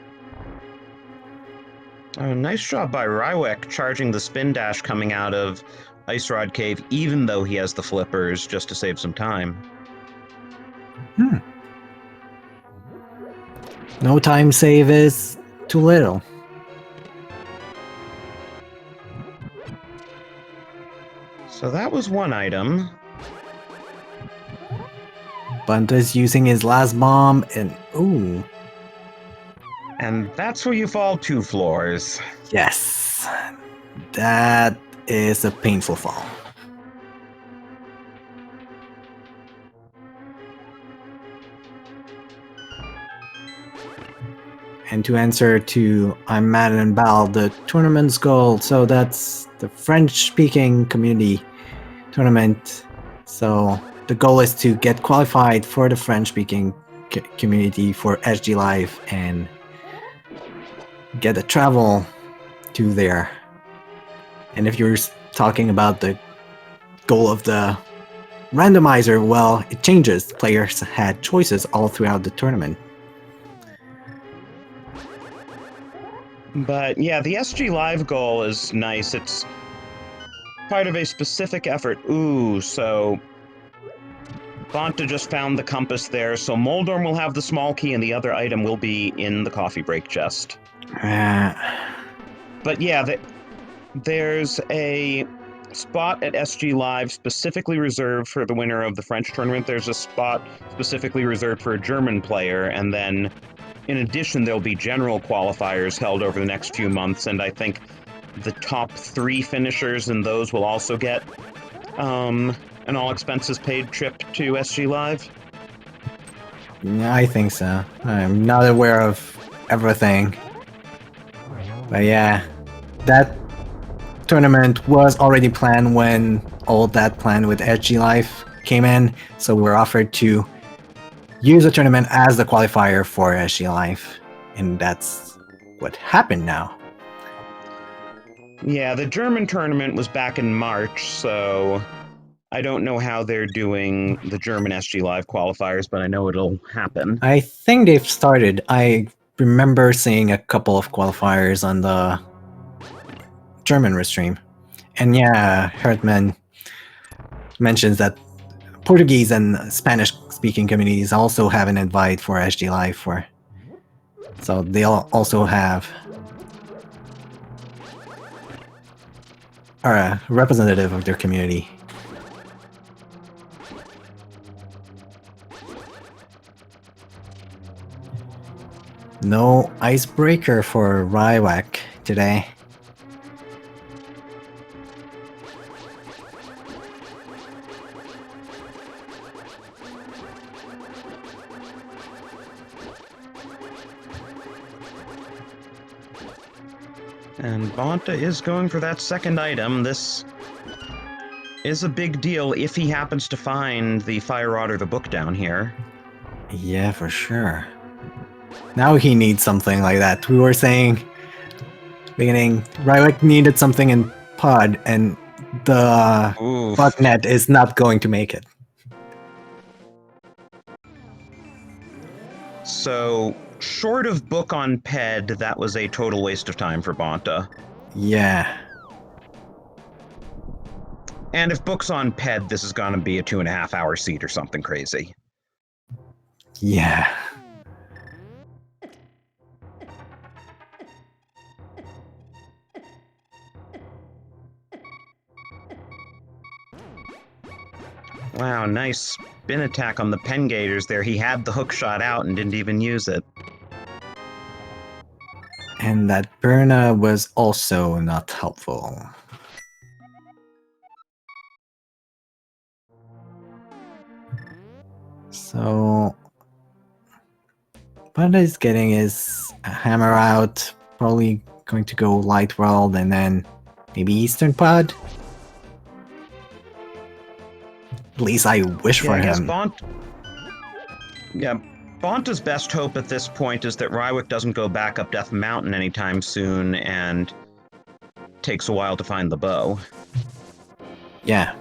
Nice job by Rywek charging the spin dash coming out of Ice Rod Cave, even though he has the flippers, just to save some time. No time save is too little. So that was one item. Bunta's using his last bomb and ooh. And that's where you fall 2 floors. Yes. That is a painful fall. And to answer to I'm Mad and Bal, the tournament's goal, so that's the French-speaking community tournament. So the goal is to get qualified for the French-speaking community for SG Live and get a travel to there. And if you're talking about the goal of the randomizer, well, it changes. Players had choices all throughout the tournament. But yeah, the SG Live goal is nice. It's part of a specific effort. Ooh, so Bonta just found the compass there, so Moldorm will have the small key and the other item will be in the coffee break chest. But yeah, there's a spot at SG Live specifically reserved for the winner of the French tournament. There's a spot specifically reserved for a German player, and then in addition, there'll be general qualifiers held over the next few months, and I think the top 3 finishers in those will also get an all-expenses-paid trip to SG Live. Yeah, I think so. I'm not aware of everything. But yeah, that tournament was already planned when all that plan with SG Life came in, so we're offered to use the tournament as the qualifier for SG Life, and that's what happened now. Yeah, the German tournament was back in March, so I don't know how they're doing the German SG Live qualifiers, but I know it'll happen. I think they've started. I remember seeing a couple of qualifiers on the German restream. And yeah, Hertman mentions that Portuguese and Spanish-speaking communities also have an invite for SG Live so they'll also have a representative of their community. No icebreaker for Rywek today. And Bonta is going for that second item. This is a big deal if he happens to find the Fire Rod or the book down here. Yeah, for sure. Now he needs something like that. We were saying beginning, Rywek needed something in Pod, and the bugnet is not going to make it. So, short of book on Ped, that was a total waste of time for Bonta. Yeah. And if book's on Ped, this is going to be a 2.5-hour seat or something crazy. Yeah. Wow, nice spin attack on the Pen Gators there. He had the hook shot out and didn't even use it. And that Berna was also not helpful. So what he's getting is a hammer out, probably going to go Light World and then maybe Eastern Pod. At least I wish Yeah, for I guess him. Bonta's best hope at this point is that Rywek doesn't go back up Death Mountain anytime soon and takes a while to find the bow. Yeah.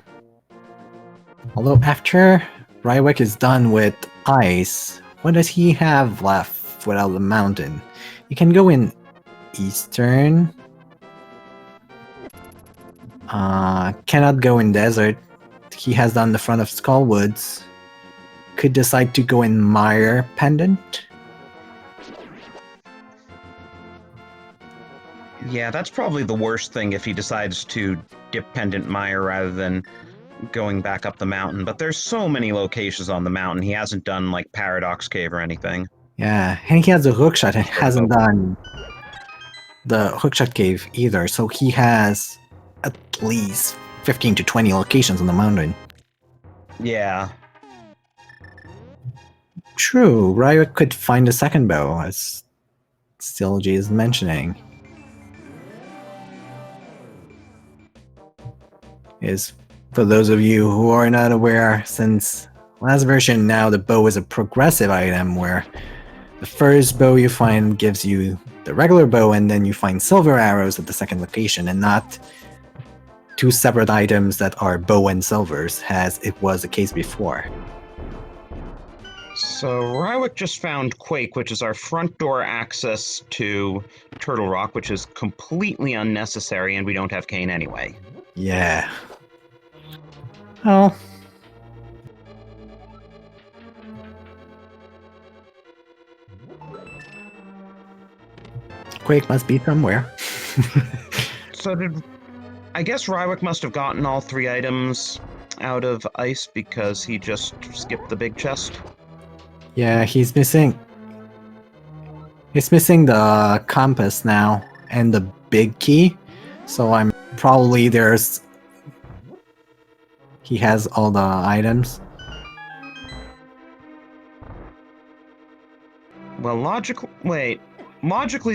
Although after Rywek is done with Ice, what does he have left without the mountain? He can go in Eastern. Cannot go in Desert. He has done the front of Skullwoods. Could decide to go in Mire Pendant. Yeah, that's probably the worst thing if he decides to dip Pendant Mire rather than going back up the mountain. But there's so many locations on the mountain. He hasn't done like Paradox Cave or anything. Yeah, and he has a hookshot and Sort of hasn't open. done the hookshot cave either, so he has at least 15 to 20 locations on the mountain. Yeah. True, Rywek could find a second bow, as Still G is mentioning. Is for those of you who are not aware, since last version now the bow is a progressive item where the first bow you find gives you the regular bow and then you find silver arrows at the second location and not two separate items that are bow and silvers as it was the case before. So Rywek just found Quake, which is our front door access to Turtle Rock, which is completely unnecessary, and we don't have Kane anyway. Yeah. Oh. Quake must be somewhere. So I guess Rywek must have gotten all 3 items out of Ice because he just skipped the big chest. Yeah, he's missing. He's missing the compass now and the big key. So I'm probably there's. He has all the items. Well, logically,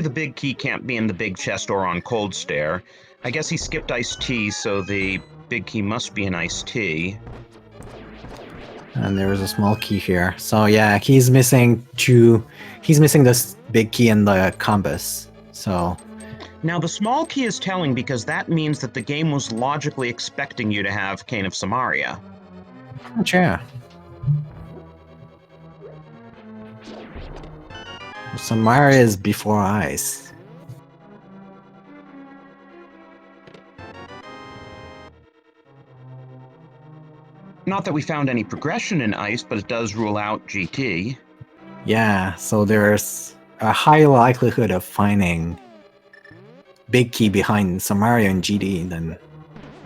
the big key can't be in the big chest or on Cold Stare. I guess he skipped Iced Tea, so the big key must be in Iced Tea. And there is a small key here. So yeah, he's missing two. He's missing this big key and the compass. So Now, the small key is telling because that means that the game was logically expecting you to have Cane of Samaria. yeah. Samara is before Ice. Not that we found any progression in Ice, but it does rule out GT. Yeah, so there's a high likelihood of finding big key behind Samaria and GD than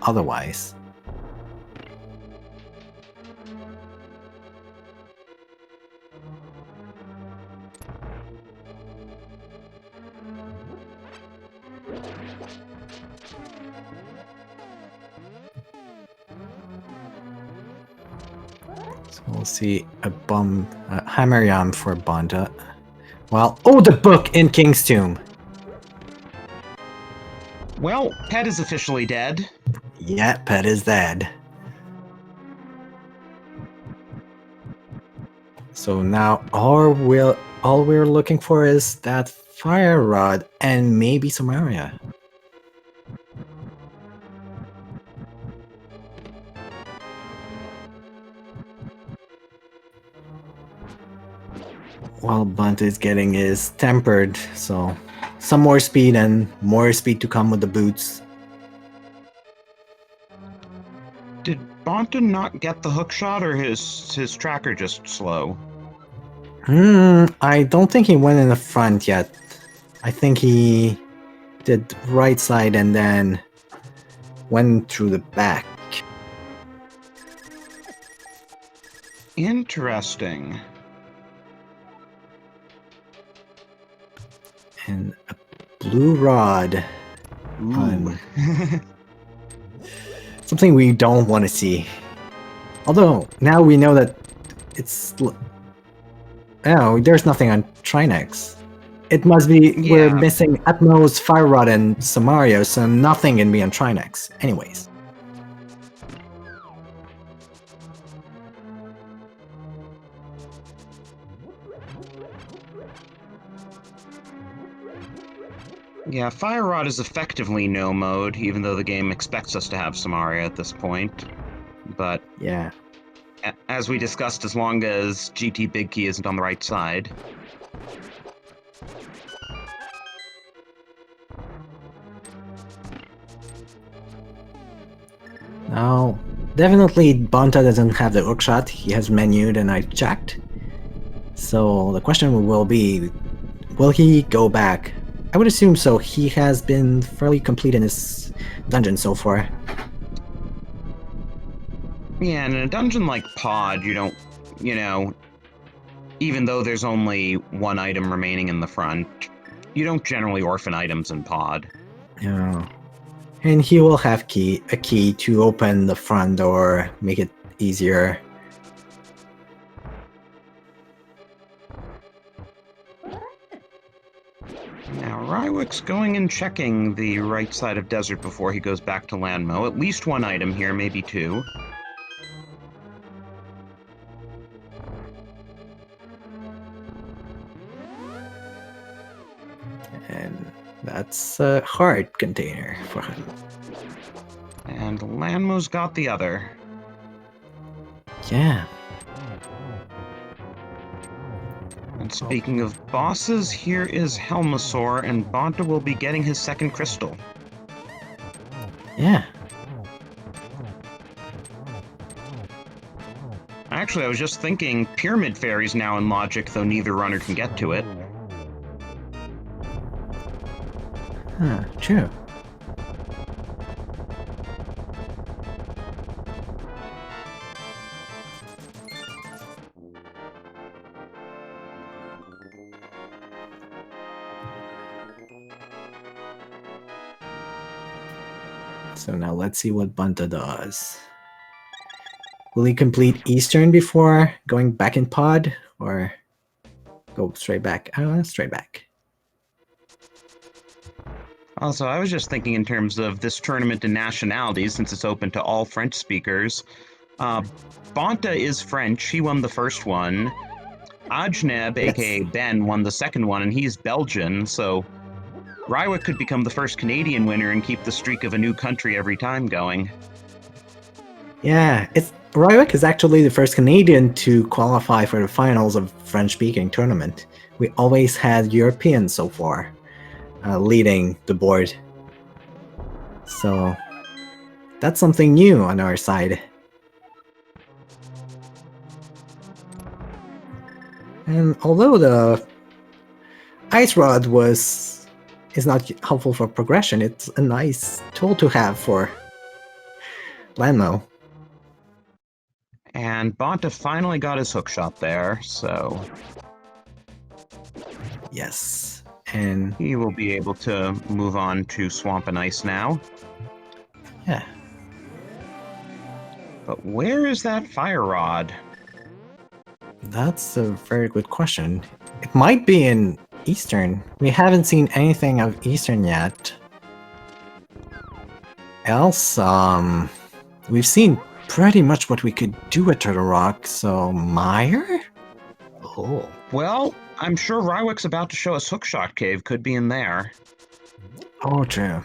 otherwise. So we'll see a hammer yam for Bonta. Well, oh, the book in King's Tomb. Well, Pet is officially dead. Yeah, Pet is dead. So now all we're looking for is that fire rod and maybe Samaria. while Bonta is getting is tempered, so some more speed and more speed to come with the boots. Did Bonta not get the hook shot, or his tracker just slow? I don't think he went in the front yet. I think he did right side and then went through the back. Interesting. And a blue rod. Ooh. Something we don't want to see. Although, now we know that it's... Oh, there's nothing on Trinex. It must be we're Yeah. missing Atmos, Fire Rod, and Samario, so nothing can be on Trinex. Anyways. Yeah, Fire Rod is effectively no mode, even though the game expects us to have Samaria at this point. But Yeah. as we discussed, as long as GT Big Key isn't on the right side. Now, definitely Bonta doesn't have the hookshot. He has menued and I checked. So the question will be, will he go back? I would assume so. He has been fairly complete in his dungeon so far. Yeah, and in a dungeon like Pod, you don't, even though there's only one item remaining in the front, you don't generally orphan items in Pod. Yeah. And he will have a key to open the front door, make it easier. Now, Rywek's going and checking the right side of Desert before he goes back to Landmo. At least one item here, maybe two. And that's a hard container for him. And Landmo's got the other. Yeah. And speaking of bosses, here is Helmasaur, and Bonta will be getting his second crystal. Yeah. Actually, I was just thinking Pyramid Fairy's now in Logic, though neither runner can get to it. Huh, true. So now let's see what Bonta does. Will he complete Eastern before going back in Pod, or go straight back? Straight back. Also, I was just thinking in terms of this tournament and nationalities, since it's open to all French speakers. Bonta is French. He won the first one. Ajneb, Yes. aka Ben, won the second one, and he's Belgian, so Rywek could become the first Canadian winner and keep the streak of a new country every time going. Yeah, Rywek is actually the first Canadian to qualify for the finals of French-speaking tournament. We always had Europeans so far leading the board. So that's something new on our side. And although the Ice Rod is not helpful for progression, it's a nice tool to have for Landmo. And Bonta finally got his hookshot there, so Yes, and he will be able to move on to Swamp and Ice now. yeah. But where is that Fire Rod? That's a very good question. It might be in Eastern. We haven't seen anything of Eastern yet. Else, we've seen pretty much what we could do at Turtle Rock, so Meyer? Oh. Well, I'm sure Rywek's about to show us Hookshot Cave could be in there. Oh, true.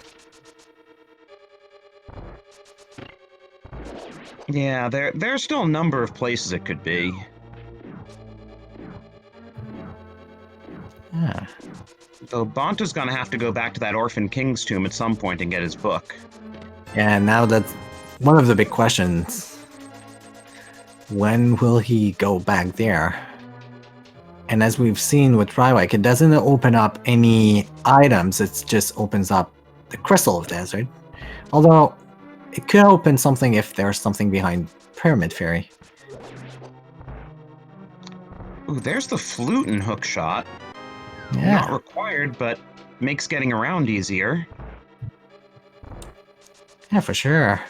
Yeah, there's still a number of places it could be. Yeah. Though Bonta's gonna have to go back to that Orphan King's tomb at some point and get his book. Yeah, now that's one of the big questions. When will he go back there? And as we've seen with Rywek, it doesn't open up any items, it just opens up the Crystal of Desert. Although, it could open something if there's something behind Pyramid Fairy. Ooh, there's the flute and hook shot. Yeah. Not required, but makes getting around easier. Yeah, for sure.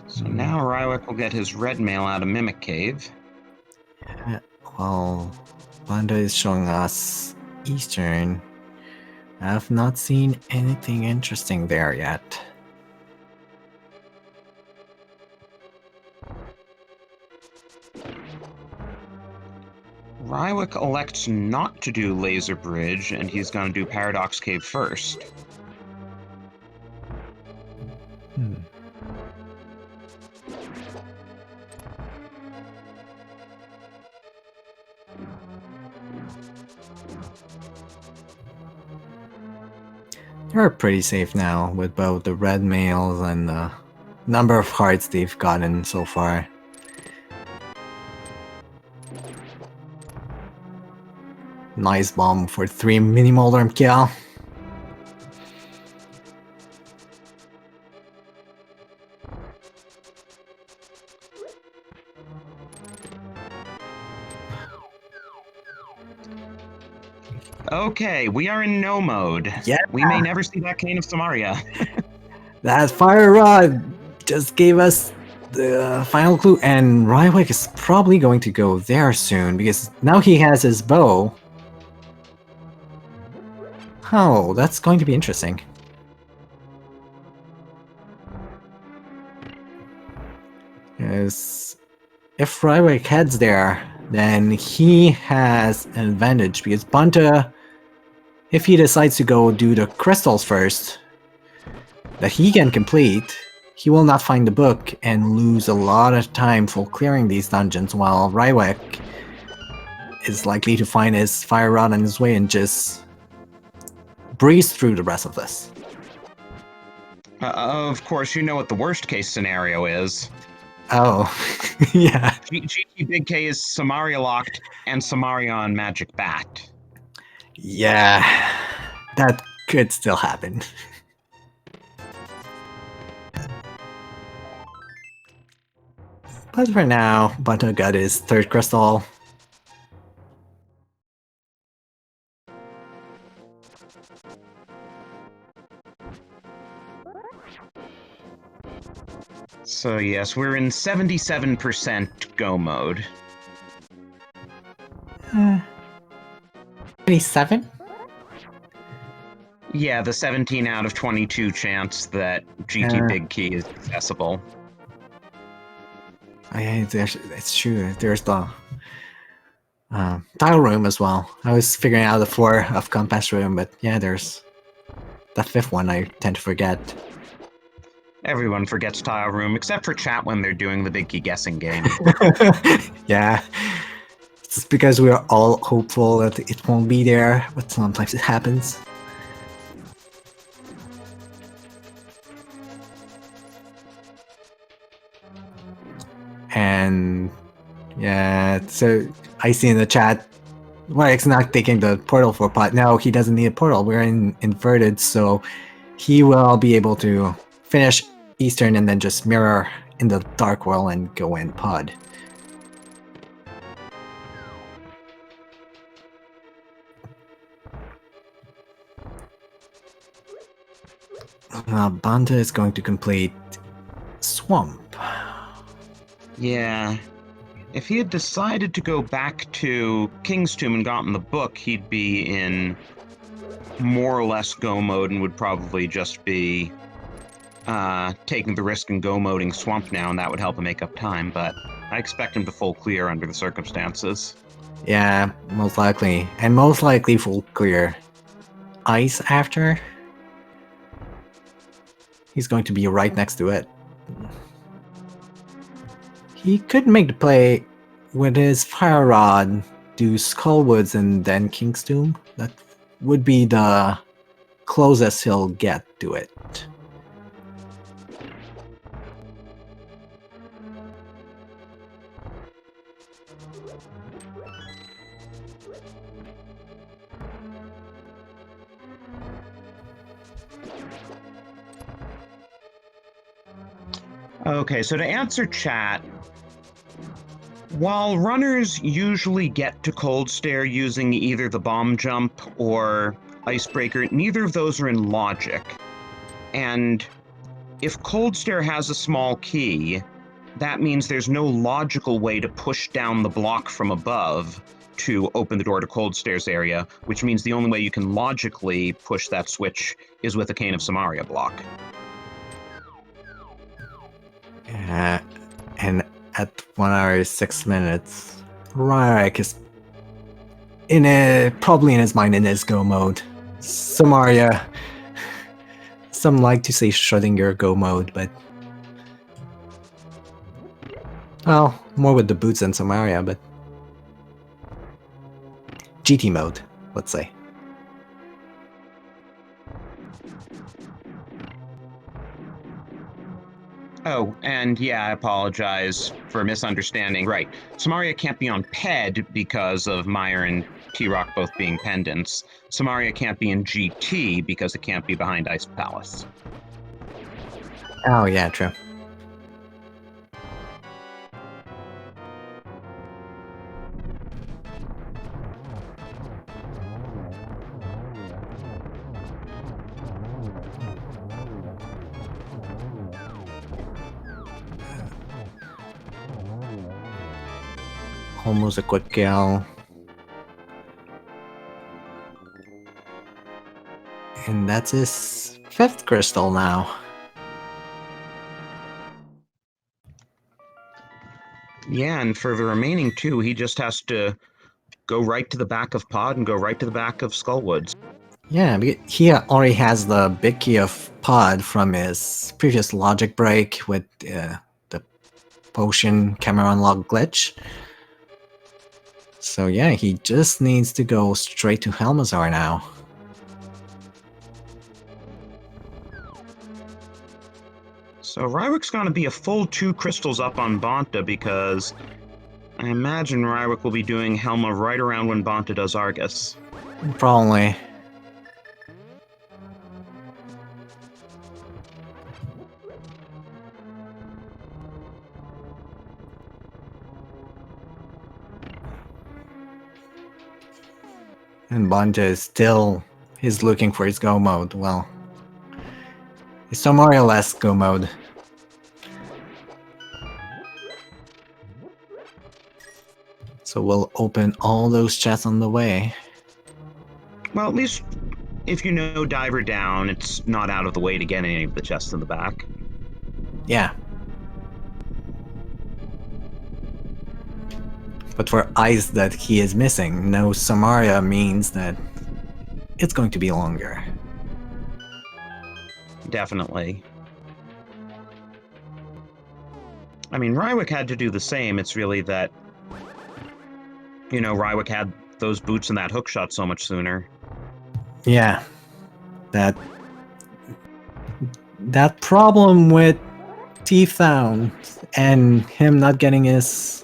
So now Rywek will get his red mail out of Mimic Cave. Yeah, well, Bonta is showing us Eastern. I have not seen anything interesting there yet. Rywek elects not to do Laser Bridge, and he's gonna do Paradox Cave first. Hmm. They're pretty safe now with both the red mails and the number of hearts they've gotten so far. Nice bomb for 3 mini-molar kill. Okay, we are in no mode. Yeah. We may never see that Cane of Samaria. That fire rod just gave us the final clue, and Rywek is probably going to go there soon because now he has his bow. Oh, that's going to be interesting. Because if Rywek heads there, then he has an advantage because Bonta, if he decides to go do the crystals first, that he can complete, he will not find the book and lose a lot of time for clearing these dungeons, while Rywek is likely to find his fire rod on his way and just breeze through the rest of this. Of course, you know what the worst case scenario is. Oh, yeah. GT Big K is Samaria locked and Samaria on Magic Bat. Yeah, that could still happen. But for now, Bonta got his third crystal. So yes, we're in 77% go mode. 27? Yeah, the 17 out of 22 chance that GT Big Key is accessible. It's true. There's the tile room as well. I was figuring out the 4 of compass room, but yeah, there's that 5th one I tend to forget. Everyone forgets tile room, except for chat when they're doing the Big Key guessing game. Yeah. It's because we are all hopeful that it won't be there, but sometimes it happens. And yeah, so I see in the chat, Rywek's not taking the portal for pot. No, he doesn't need a portal. We're in inverted, so he will be able to finish Eastern and then just mirror in the Dark World and go in pod. Bonta is going to complete Swamp. Yeah. If he had decided to go back to King's Tomb and gotten the book, he'd be in more or less go mode and would probably just be taking the risk and go moding Swamp now, and that would help him make up time, but I expect him to full clear under the circumstances. Yeah, most likely. And most likely full clear ice after. He's going to be right next to it. He could make the play with his Fire Rod, do Skullwoods and then King's Tomb. That would be the closest he'll get to it. Okay, so to answer chat, while runners usually get to Cold Stare using either the Bomb Jump or Icebreaker, neither of those are in logic. And if Cold Stare has a small key, that means there's no logical way to push down the block from above to open the door to Cold Stare's area, which means the only way you can logically push that switch is with a Cane of Samaria block. And at 1 hour 6 minutes, Rywek is probably in his mind in his go mode. Samaria, some like to say Schrodinger go mode, but well, more with the boots than Samaria, but GT mode, let's say. Oh, and yeah, I apologize for misunderstanding. Right. Samaria can't be on PED because of Meyer and T-Rock both being pendants. Samaria can't be in GT because it can't be behind Ice Palace. Oh yeah, true. Almost a quick kill. And that's his 5th crystal now. Yeah, and for the remaining 2, he just has to go right to the back of Pod and go right to the back of Skullwoods. Yeah, he already has the big key of Pod from his previous logic break with the potion camera unlock glitch. So yeah, he just needs to go straight to Helmazar now. So Rywek's going to be a full 2 crystals up on Bonta because I imagine Rywek will be doing Helma right around when Bonta does Argus. Probably. And Bonta is still looking for his go mode. Well, it's Samaria-less go mode. So we'll open all those chests on the way. Well, at least if you know Diver down, it's not out of the way to get any of the chests in the back. Yeah. But for ice that he is missing, no Samaria means that it's going to be longer. Definitely. I mean, Rywek had to do the same. It's really that, you know, Rywek had those boots and that hook shot so much sooner. Yeah. That problem with Teeth Down and him not getting his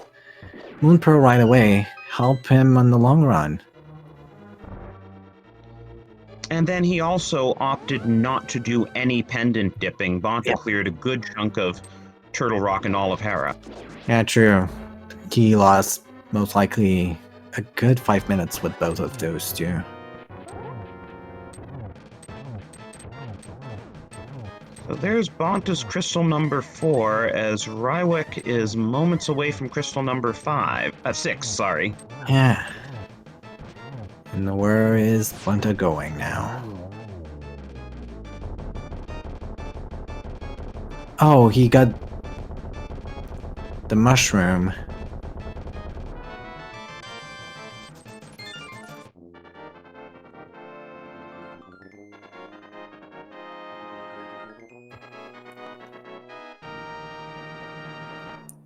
Moon Pearl right away help him on the long run. And then he also opted not to do any pendant dipping. Bonta cleared a good chunk of Turtle Rock and all of Hera. Yeah, true. He lost most likely a good 5 minutes with both of those two. So there's Bonta's crystal number 4, as Rywek is moments away from crystal number 6, sorry. Yeah. And where is Bonta going now? Oh, he got the mushroom.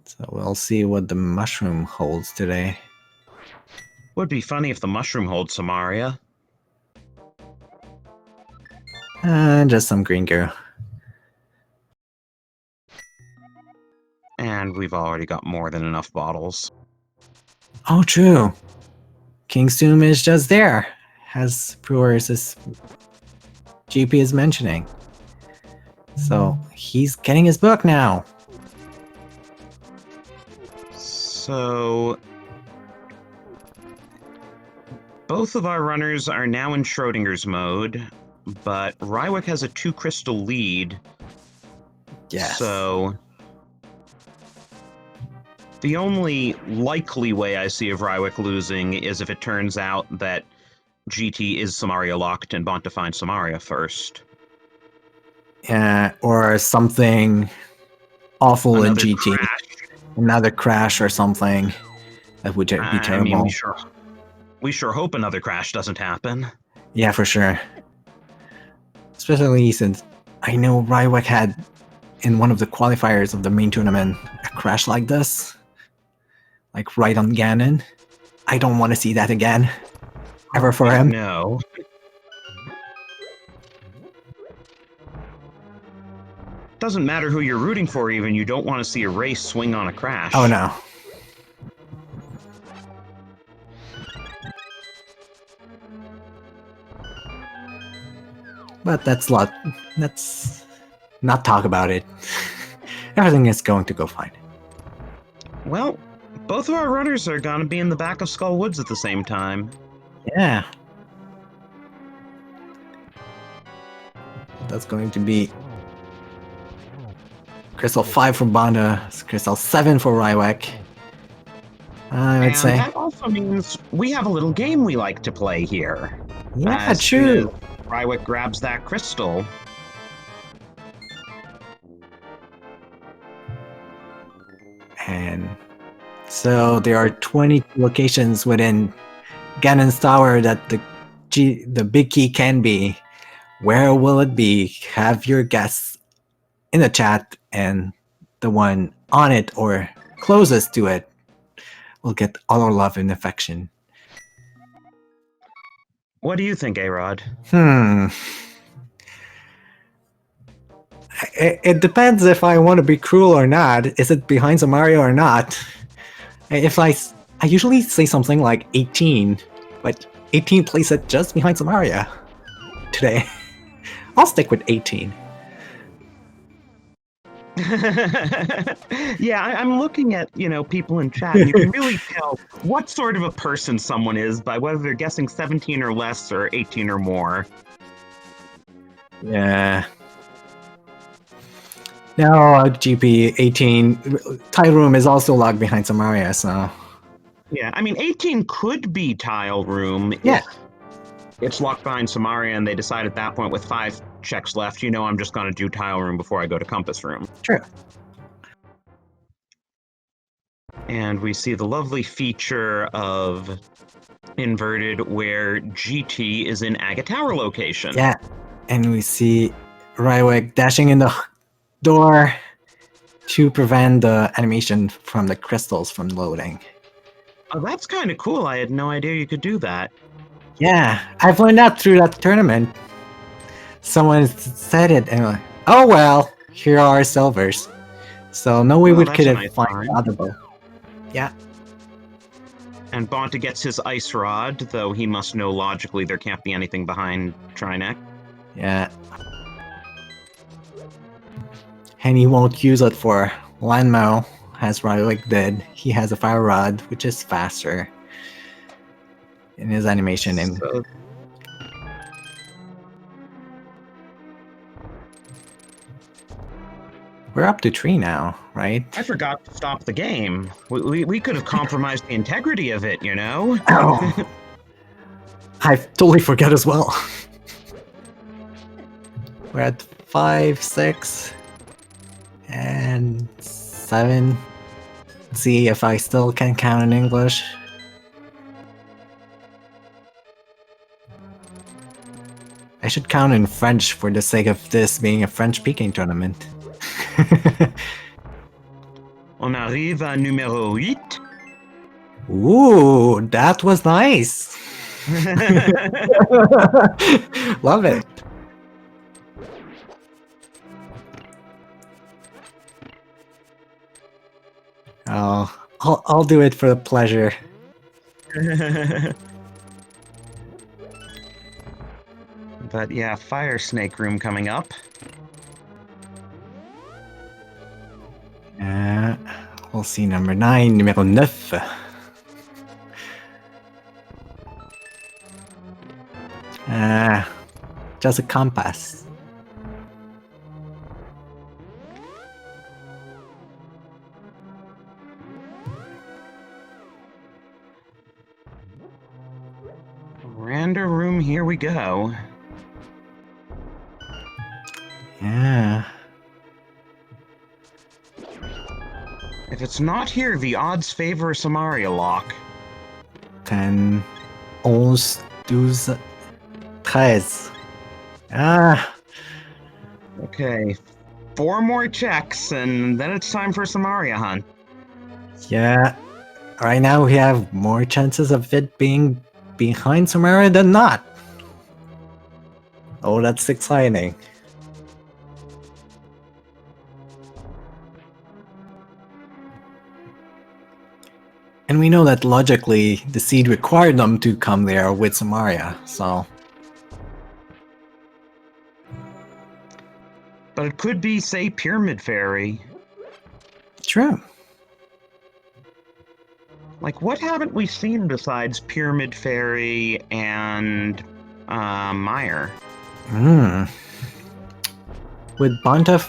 So we'll see what the mushroom holds today. Would be funny if the mushroom holds Samaria. Just some green goo. And we've already got more than enough bottles. Oh, true. King's Tomb is just there, as Brewers' GP is mentioning. So he's getting his book now. So both of our runners are now in Schrodinger's mode, but Rywek has a 2 crystal lead. Yes. So the only likely way I see of Rywek losing is if it turns out that GT is Samaria locked and Bonta finds Samaria first. Or something awful in Another GT. crash. Another crash or something. That would be terrible. I mean, we sure hope another crash doesn't happen. Yeah, for sure. Especially since I know Rywek had, in one of the qualifiers of the main tournament, a crash like this. Like right on Ganon. I don't want to see that again. Ever for him. No. Doesn't matter who you're rooting for even, you don't want to see a race swing on a crash. Oh no. But let's not talk about it. Everything is going to go fine. Well, both of our runners are gonna be in the back of Skull Woods at the same time. Yeah. That's going to be Crystal 5 for Bonta, Crystal 7 for Rywek. I would say. That also means we have a little game we like to play here. Yeah, true. Rywek grabs that crystal. And so there are 20 locations within Ganon's Tower that the big key can be. Where will it be? Have your guess in the chat, and the one on it or closest to it will get all our love and affection. What do you think, A-Rod? It depends if I want to be cruel or not. Is it behind Samaria or not? If I usually say something like 18, but 18 plays it just behind Samaria today. I'll stick with 18. Yeah, I'm looking at, people in chat, and you can really tell what sort of a person someone is by whether they're guessing 17 or less or 18 or more. Yeah. No, GP 18. Tile Room is also locked behind Samaria, so. Yeah, I mean, 18 could be Tile Room Yeah. if it's locked behind Samaria and they decide at that point with 5 checks left, I'm just going to do Tile Room before I go to Compass Room. True. And we see the lovely feature of Inverted where GT is in Aga Tower location. Yeah. And we see Rywek dashing in the door to prevent the animation from the crystals from loading. Oh, that's kind of cool. I had no idea you could do that. Yeah, I've learned that through that tournament. Someone said it and like, oh well, here are silvers. So no way we could have find other bow. Yeah. And Bonta gets his ice rod, though he must know logically there can't be anything behind Trineck. Yeah. And he won't use it for landmail, as Rywek did. He has a fire rod, which is faster in his animation. And So, we're up to 3 now, right? I forgot to stop the game. We could have compromised the integrity of it, Oh. I totally forget as well. We're at 5, 6. And 7. See if I still can count in English. I should count in French for the sake of this being a French-speaking tournament. On arrive à numéro 8. Ooh, that was nice! Love it. Oh, I'll do it for the pleasure. But yeah, Fire Snake Room coming up. We'll see number 9, numéro 9. Just a compass. Random room, here we go. Yeah. If it's not here, the odds favor Samaria lock. 10, 11, 12, 13. Okay, 4 more checks, and then it's time for Samaria hunt. Yeah. Right now we have more chances of it being behind Samara than not. Oh, that's exciting. And we know that logically, the seed required them to come there with Samaria, so... But it could be, say, Pyramid Fairy. True. Like, what haven't we seen besides Pyramid Fairy and Meyer? With Bonta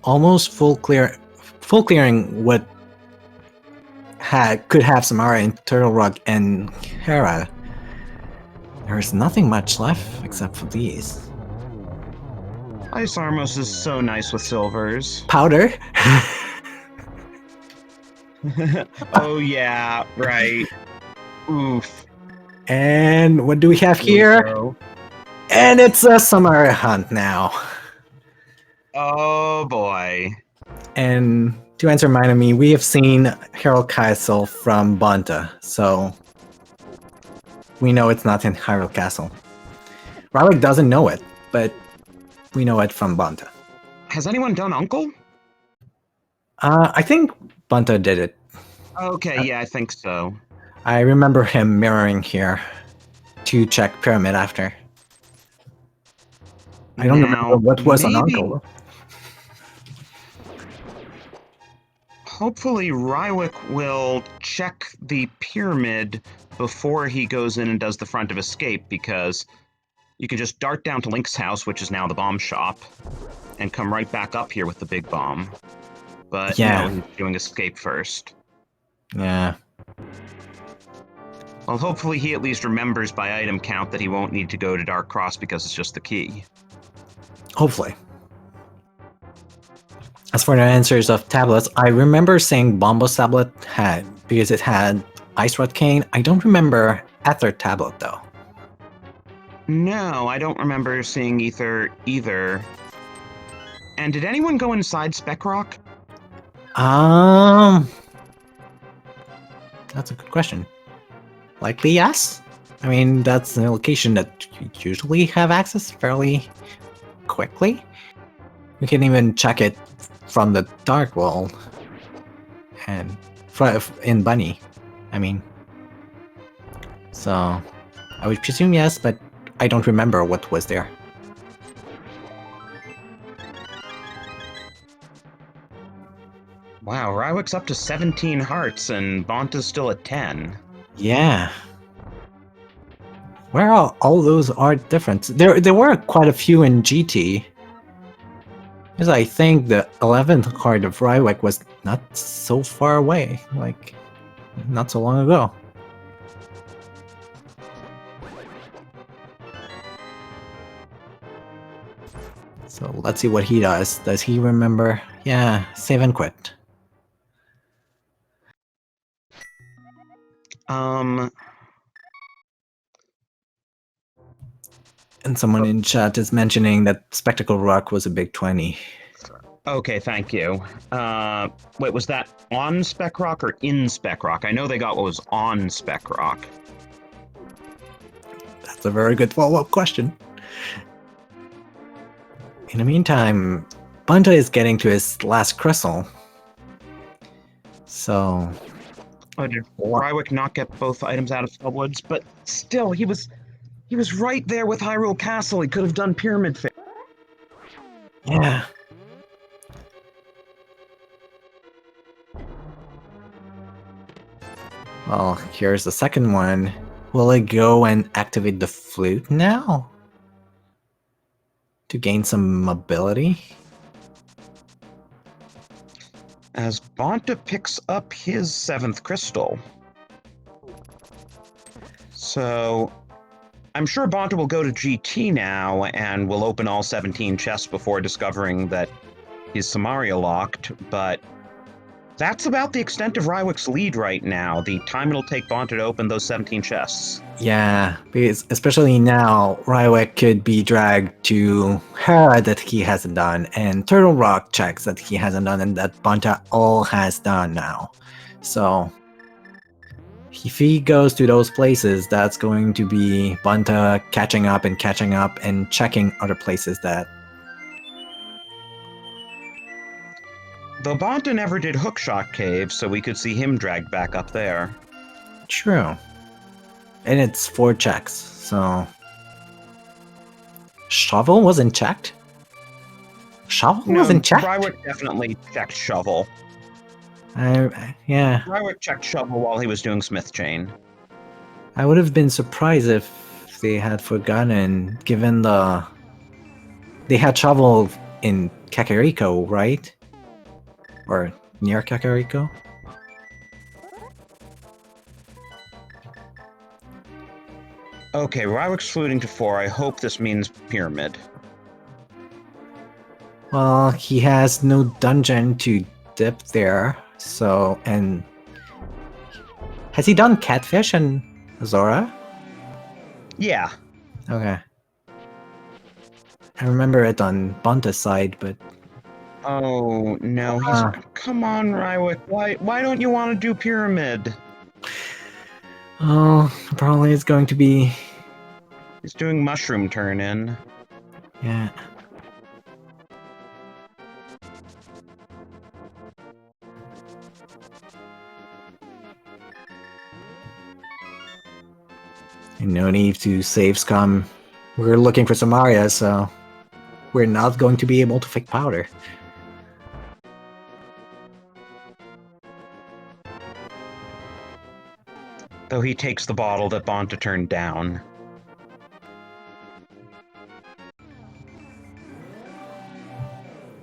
almost full clearing what could have Samara in Turtle Rock and Hera, there's nothing much left except for these. Ice Armos is so nice with silvers. Powder? Oh yeah, right. Oof. And what do we have here? And it's a Samara hunt now. Oh boy. And to answer mine and me, we have seen Herald Castle from Bonta, so we know it's not in Hyrule Castle. Rywek doesn't know it, but we know it from Bonta. Has anyone done Uncle? I think Bonta did it. Okay, yeah, I think so. I remember him mirroring here to check Pyramid after. I don't remember what was on Uncle. Hopefully Rywek will check the Pyramid before he goes in and does the front of Escape, because you can just dart down to Link's house, which is now the bomb shop, and come right back up here with the big bomb. But, yeah, he's doing Escape first. Yeah. Well, hopefully he at least remembers by item count that he won't need to go to Dark Cross because it's just the key. Hopefully. As for the answers of tablets, I remember saying Bombo's tablet because it had Ice Rod Cane. I don't remember Ether tablet though. No, I don't remember seeing Ether either. And did anyone go inside Spec Rock? That's a good question. Likely yes. I mean, that's a location that you usually have access fairly quickly. We can even check it from the Dark World and in Bunny. I mean, so I would presume yes, but I don't remember what was there. Wow, Rywek's up to 17 hearts and Bonta's still at 10. Yeah. Where are all those art different? There were quite a few in GT. Because I think the 11th card of Rywek was not so far away, like not so long ago. So let's see what he does. Does he remember? Yeah, save and quit. And someone in chat is mentioning that Spectacle Rock was a big 20. Okay, thank you. Wait, was that on Spec Rock or in Spec Rock? I know they got what was on Spec Rock. That's a very good follow-up question. In the meantime, Bonta is getting to his last crystal. So... Oh, did Rywek not get both items out of Spellwoods? But still, he was right there with Hyrule Castle. He could have done Pyramid Fairy. Yeah. Well, here's the second one. Will I go and activate the flute now? To gain some mobility? As Bonta picks up his 7th crystal. So, I'm sure Bonta will go to GT now and will open all 17 chests before discovering that he's Samaria locked, but that's about the extent of Rywek's lead right now, the time it'll take Bonta to open those 17 chests. Yeah, because especially now, Rywek could be dragged to Hera that he hasn't done, and Turtle Rock checks that he hasn't done, and that Bonta all has done now. So, if he goes to those places, that's going to be Bonta catching up and checking other places that... Though Bonta never did Hookshot Cave, so we could see him dragged back up there. True. And it's 4 checks, so... Shovel wasn't checked? Shovel wasn't checked? Rywek definitely checked Shovel. Yeah. Rywek checked Shovel while he was doing Smith Chain. I would have been surprised if they had forgotten, given the... They had Shovel in Kakariko, right? Or near Kakariko? Okay, Rywek's fluting to 4. I hope this means Pyramid. Well, he has no dungeon to dip there, so... And... Has he done Catfish and Zora? Yeah. Okay. I remember it on Bonta's side, but... Oh, no, he's... Come on, Rywek, why don't you want to do Pyramid? Oh, probably it's going to be... He's doing Mushroom Turn-In. Yeah. And no need to save scum. We're looking for Samaria, so... We're not going to be able to fake powder. Though he takes the bottle that Bonta turned down.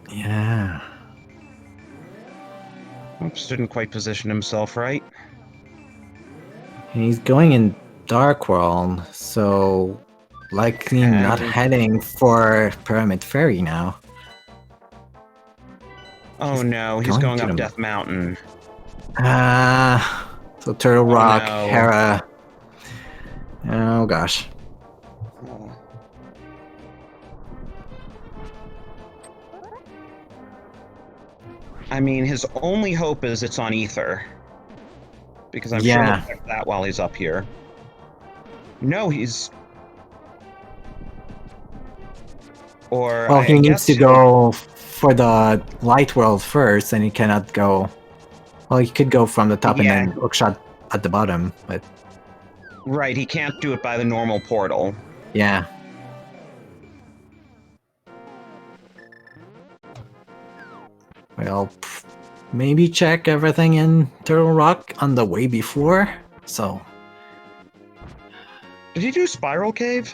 Yeah. Oops, didn't quite position himself right. And he's going in Dark World, so... Likely not heading for Pyramid Ferry now. Oh no, he's going up Death Mountain. So Turtle Rock, Hera... Oh gosh. I mean, his only hope is it's on Ether. Because I'm sure he'll check that while he's up here. No, he's... Or well, he needs to go for the Light World first, and he cannot go... Well, he could go from the top and then hookshot at the bottom, but... Right, he can't do it by the normal portal. Yeah. Well, maybe check everything in Turtle Rock on the way before, so... Did he do Spiral Cave?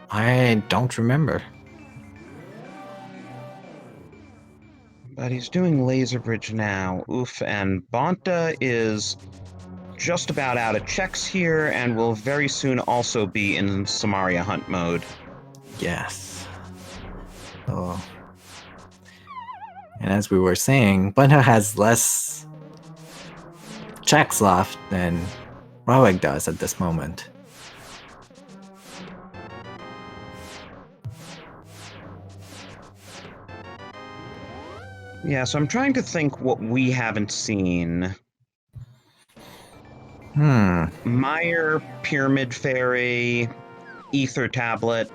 I don't remember. But he's doing Laser Bridge now. Oof, and Bonta is just about out of checks here and will very soon also be in Samaria hunt mode. Yes. Oh. And as we were saying, Bonta has less checks left than Rywek does at this moment. Yeah, so I'm trying to think what we haven't seen. Meyer, Pyramid Fairy, Ether Tablet.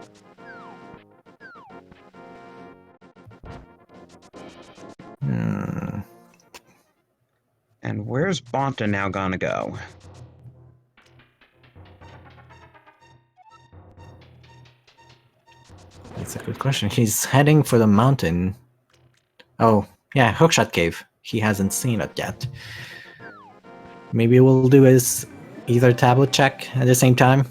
And where's Bonta now gonna go? That's a good question. He's heading for the mountain. Oh, yeah, Hookshot Cave. He hasn't seen it yet. Maybe we'll do his Ether Tablet check at the same time.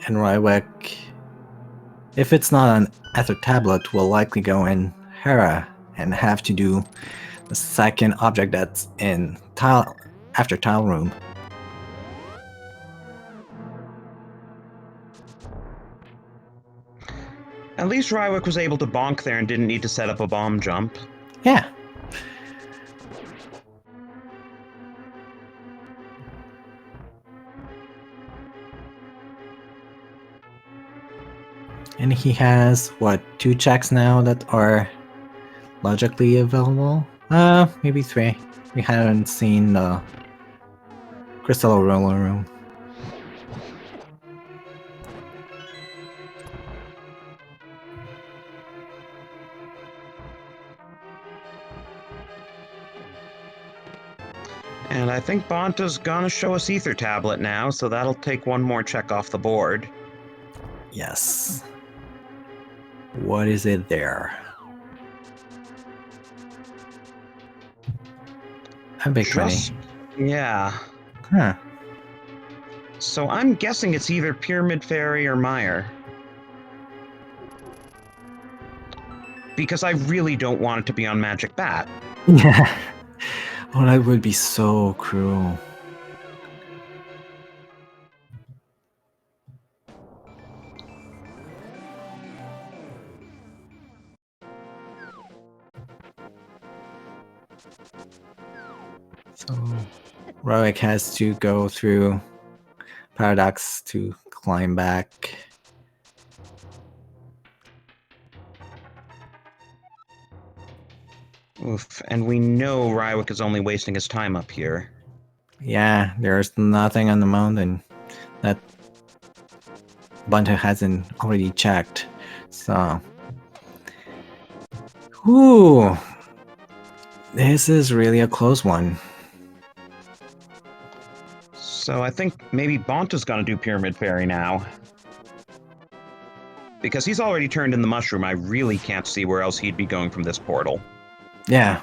And Rywek, if it's not an Ether Tablet, will likely go in Hera and have to do the second object that's in tile after tile room. At least Rywek was able to bonk there and didn't need to set up a bomb jump. Yeah. And he has, what, 2 checks now that are logically available? Maybe 3. We haven't seen the Crystal Roller Room. And I think Bonta's gonna show us Ether Tablet now, so that'll take one more check off the board. Yes. What is it there? A big 20. Yeah. Huh. So I'm guessing it's either Pyramid Fairy or Meyer. Because I really don't want it to be on Magic Bat. Yeah. Oh, that would be so cruel. So Rywek has to go through Paradox to climb back. Oof, and we know Rywek is only wasting his time up here. Yeah, there's nothing on the mountain that Bonta hasn't already checked. So, ooh, this is really a close one. So I think maybe Bonta's gonna do Pyramid Fairy now. Because he's already turned in the mushroom, I really can't see where else he'd be going from this portal. Yeah.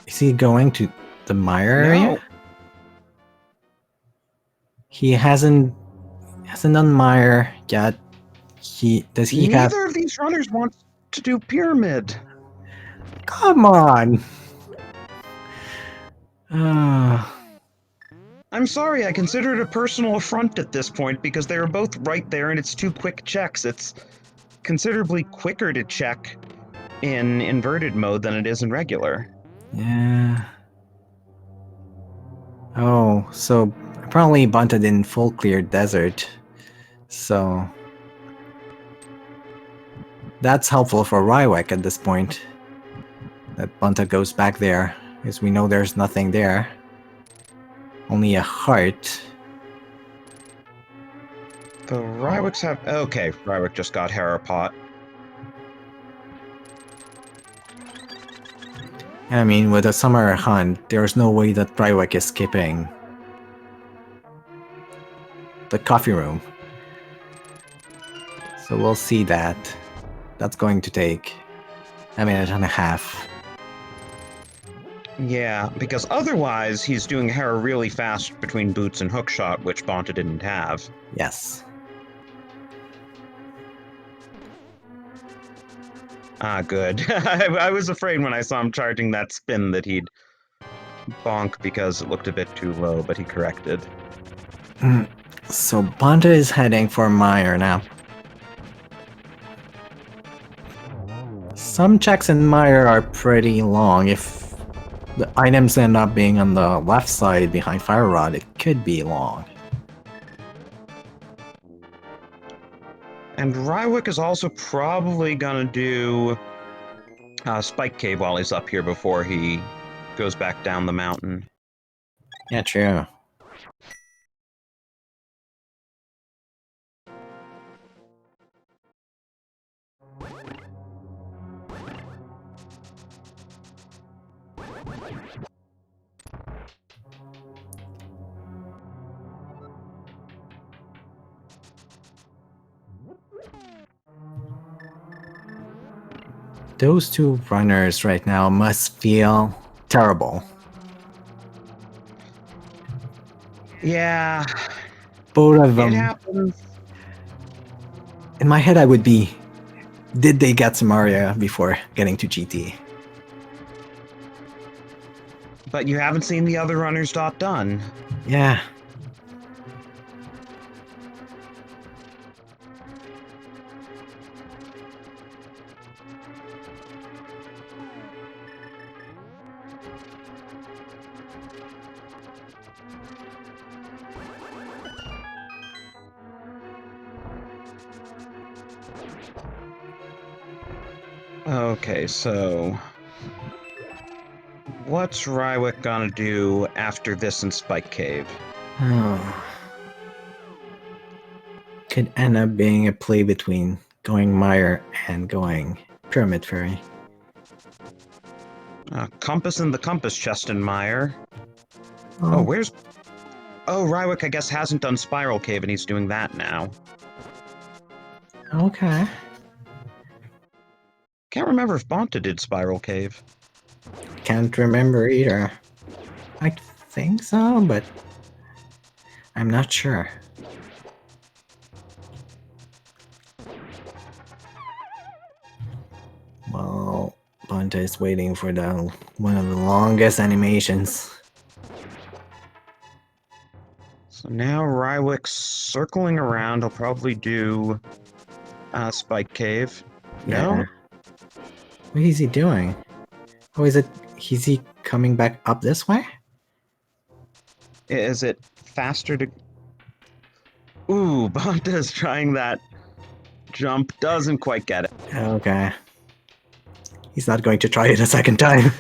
Is he going to the Meyer area? He hasn't done Meyer yet. Does he have? Neither of these runners wants to do Pyramid. Come on. I'm sorry, I consider it a personal affront at this point because they were both right there and it's 2 quick checks. It's considerably quicker to check in inverted mode than it is in regular. Yeah. Oh, so apparently Bonta didn't full clear desert. So that's helpful for Rywek at this point. That Bonta goes back there, because we know there's nothing there. Only a heart. The Ryweks have... Okay, Rywek just got Harapot. I mean, with a summer hunt, there's no way that Rywek is skipping the coffee room. So we'll see that. That's going to take a minute and a half. Yeah, because otherwise he's doing Hera really fast between boots and hookshot, which Bonta didn't have. Yes. Ah, good. I was afraid when I saw him charging that spin that he'd bonk because it looked a bit too low, but he corrected. So Bonta is heading for Meyer now. Some checks in Meyer are pretty long. If the items end up being on the left side behind Fire Rod, it could be long. And Rywek is also probably gonna do Spike Cave while he's up here before he goes back down the mountain. Yeah, true. Those two runners right now must feel terrible. Yeah, Both of it them. happens. In my head, I would be, did they get Samaria before getting to GT? But you haven't seen the other runners done. Yeah. Okay, so what's Rywek gonna do after this in Spike Cave? Oh. Could end up being a play between going Meyer and going Pyramid Fairy. Compass in the compass chest in Meyer. Oh, where's... Oh, Rywek, I guess, hasn't done Spiral Cave, and he's doing that now. Okay. Can't remember if Bonta did Spiral Cave. Can't remember either. I think so, but I'm not sure. Well, Bonta is waiting for the one of the longest animations. So now Rywek's circling around. He'll probably do Spike Cave. No? Yeah. What is he doing? Oh, is he coming back up this way? Is it faster to... Ooh, Bonta's trying that jump. Doesn't quite get it. Okay. He's not going to try it a second time.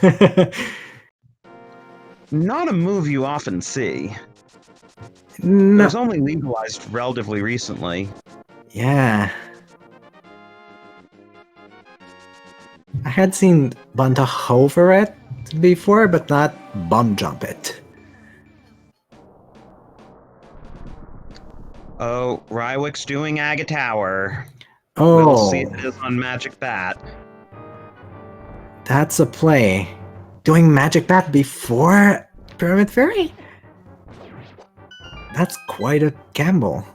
Not a move you often see. It No. was only legalized relatively recently. Yeah. I had seen Bonta hover it before, but not bump jump it. Oh, Rywek's doing Aga Tower. Oh, We'll see if it is on Magic Bat. that's a play. Doing Magic Bat before Pyramid Fairy? That's quite a gamble.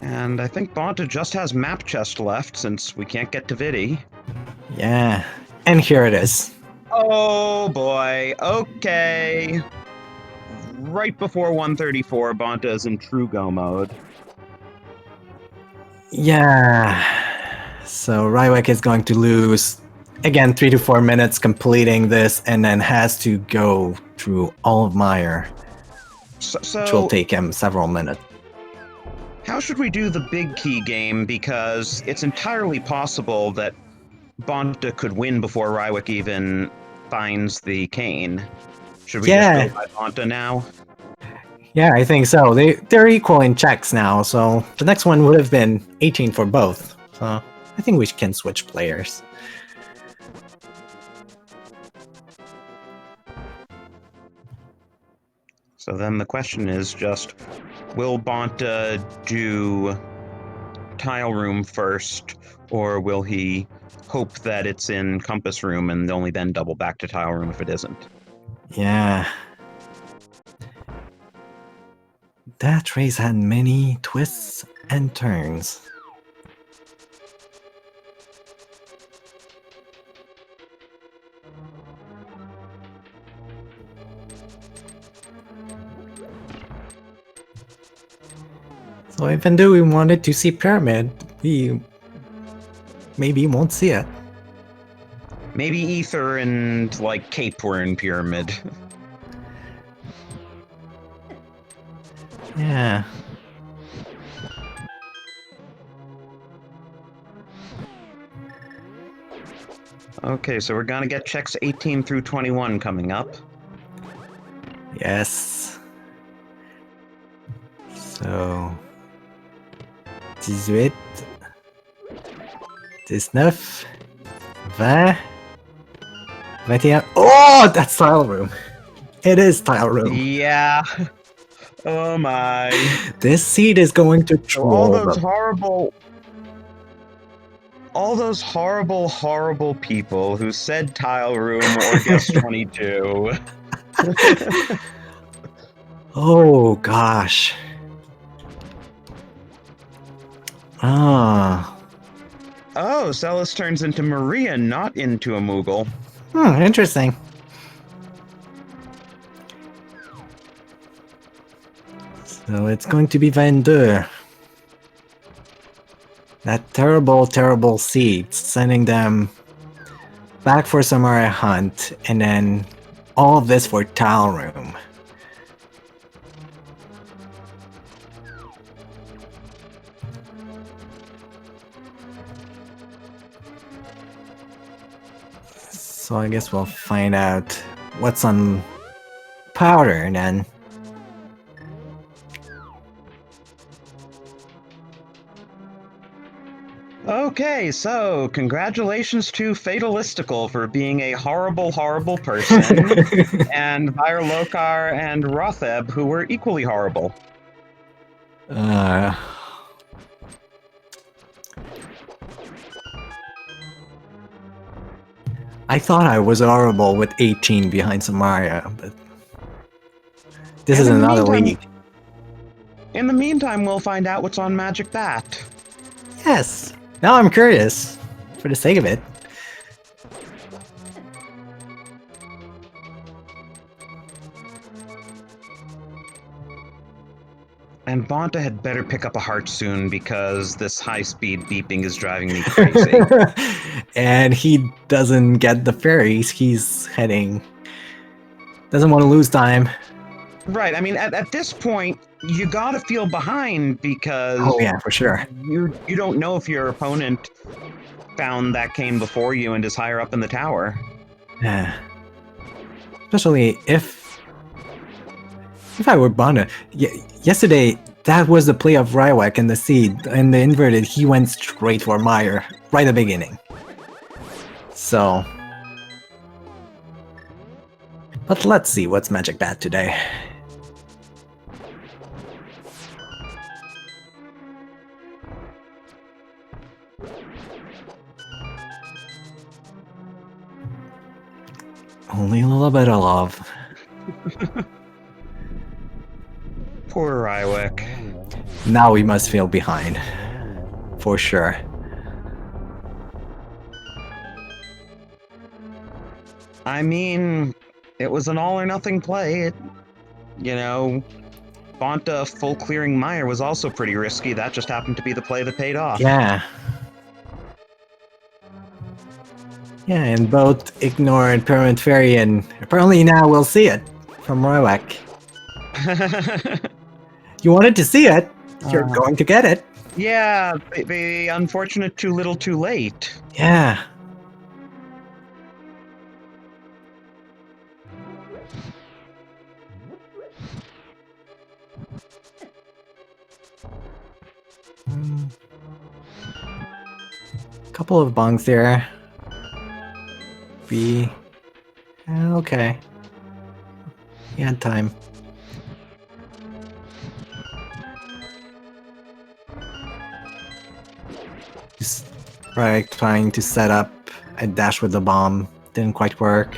And I think Bonta just has Map Chest left since we can't get to Vidi. Yeah. And here it is. Oh boy, okay. Right before 134, Bonta is in true go mode. Yeah. So Rywek is going to lose, again, 3 to 4 minutes completing this, and then has to go through all of Meyer, which will take him several minutes. How should we do the big key game? Because it's entirely possible that Bonta could win before Rywek even finds the cane. Should we just go by Bonta now? Yeah, I think so. They're equal in checks now, so the next one would have been 18 for both. So I think we can switch players. So then the question is just, will Bonta do tile room first, or will he hope that it's in compass room and only then double back to tile room if it isn't? Yeah. That race had many twists and turns. So even though we wanted to see Pyramid, we maybe won't see it. Maybe Ether and, like, Cape were in Pyramid. Yeah. Okay, so we're gonna get checks 18 through 21 coming up. Yes. So 18, 19, 20, 21. Oh, that's tile room. It is tile room. Yeah. Oh my. This seed is going to So all troll those them. horrible people who said tile room or guess 22. Oh gosh. Ah. Oh, Celis turns into Maria, not into a Moogle. Interesting. So it's going to be Vendeur. That terrible, terrible seed, sending them back for Samara Hunt, and then all of this for Tile Room. So I guess we'll find out what's on Powder then. Okay, so congratulations to Fatalistical for being a horrible person, and Lokar and Rotheb, who were equally horrible. I thought I was horrible with 18 behind Samaria, but this is another league. In the meantime, we'll find out what's on Magic Bat. Yes. Now I'm curious, for the sake of it. And Bonta had better pick up a heart soon, because this high-speed beeping is driving me crazy. And he doesn't get the fairies. He's heading. Doesn't want to lose time. Right, I mean, at this point, you gotta feel behind, because... Oh yeah, for sure. You don't know if your opponent found that cane before you and is higher up in the tower. Yeah. Especially if I were Bonta. Yesterday, that was the play of Rywek and the seed. And the inverted, he went straight for Meyer right at the beginning. So... But let's see what's Magic Bat today. Only a little bit of love. Poor Rywek. Now we must feel behind. For sure. I mean, it was an all-or-nothing play. Bonta full clearing Meyer was also pretty risky. That just happened to be the play that paid off. Yeah. Yeah, and both ignored Permanent Fairy, and apparently now we'll see it from Rywek. You wanted to see it, you're going to get it. Yeah, the unfortunate too little too late. Yeah. Couple of bongs there. Okay. He had time. Just trying to set up a dash with the bomb. Didn't quite work.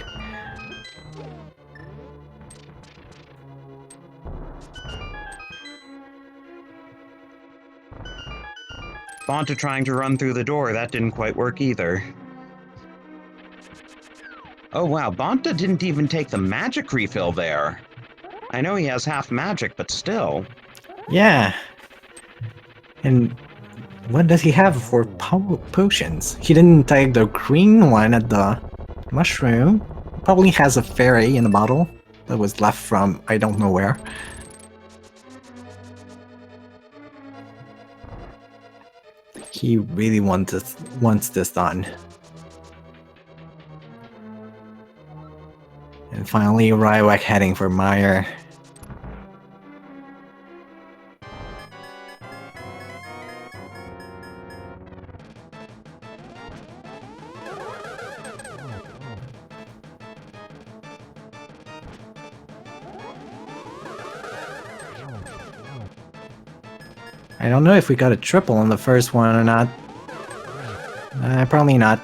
Bonta trying to run through the door, that didn't quite work either. Oh wow, Bonta didn't even take the magic refill there. I know he has half magic, but still. Yeah. And what does he have for potions? He didn't take the green one at the mushroom. Probably has a fairy in a bottle that was left from I don't know where. He really wants this done. And finally, Rywek heading for Meyer. I don't know if we got a triple on the first one or not. Probably not.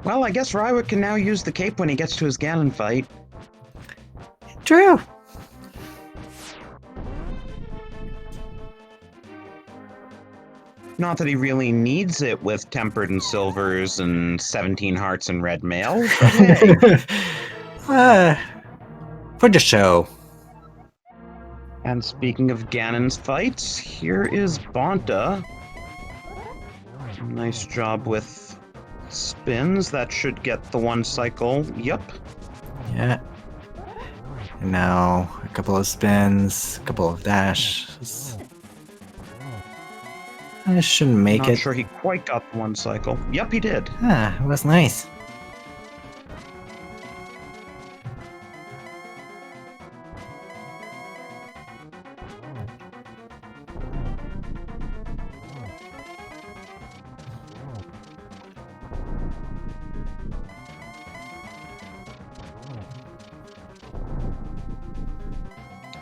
Well, I guess Rywek can now use the cape when he gets to his Ganon fight. True. Not that he really needs it with tempered and silvers and 17 hearts and red mail, but hey. For the show. And speaking of Ganon's fights, here is Bonta. Nice job with spins. That should get the one cycle. Yup. Yeah. And now a couple of spins, a couple of dashes. I shouldn't make Not it. sure he quite got the one cycle. Yup, he did. Ah, it was nice.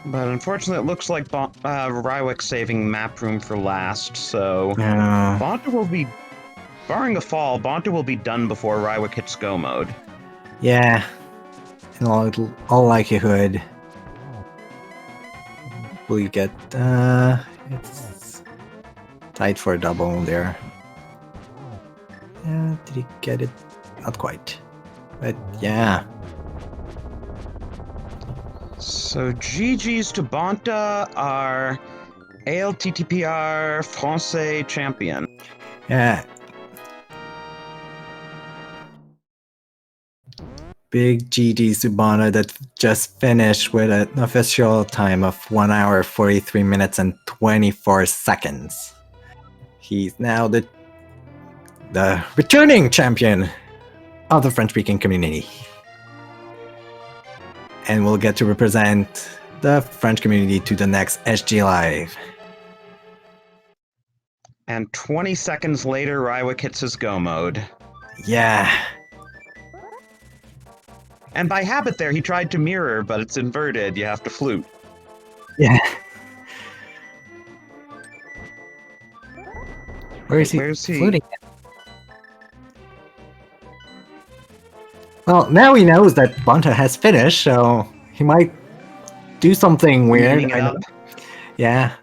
But unfortunately, it looks like Rywek's saving map room for last, so Bonta will be, barring a fall, Bonta will be done before Rywek hits go mode. Yeah. In all likelihood, will you get, it's tight for a double there. Yeah, did he get it? Not quite. But yeah. So GG's to Bonta, our ALTTPR Francais champion. Yeah. Big GG's to Bonta that just finished with an official time of 1 hour, 43 minutes and 24 seconds. He's now the returning champion of the French-speaking community. And will get to represent the French community to the next SG Live. And 20 seconds later, Rywek hits his go mode. Yeah. And by habit there, he tried to mirror, but it's inverted. You have to flute. Yeah. Where's he fluting? Well, now he knows that Bonta has finished, so he might do something weird. Yeah.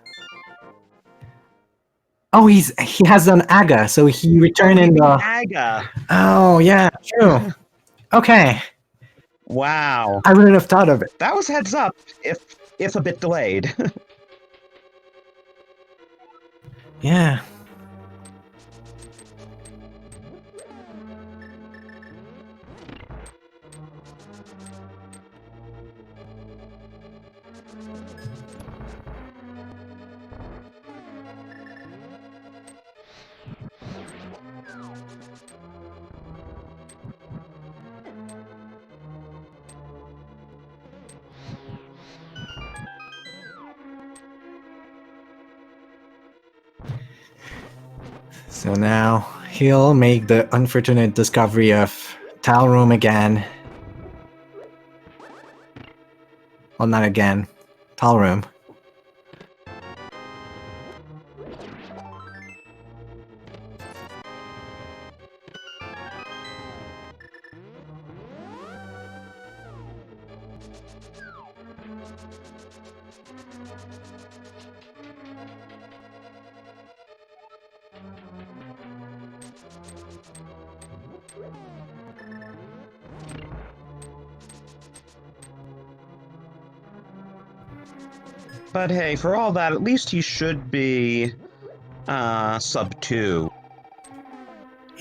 Oh, he has an Aga, so he returned in the Aga. Oh yeah, true. Okay. Wow. I wouldn't have thought of it. That was heads up, if a bit delayed. Yeah. So now he'll make the unfortunate discovery of tile room again. Well, not again. Tile room. But hey, for all that, at least he should be sub 2.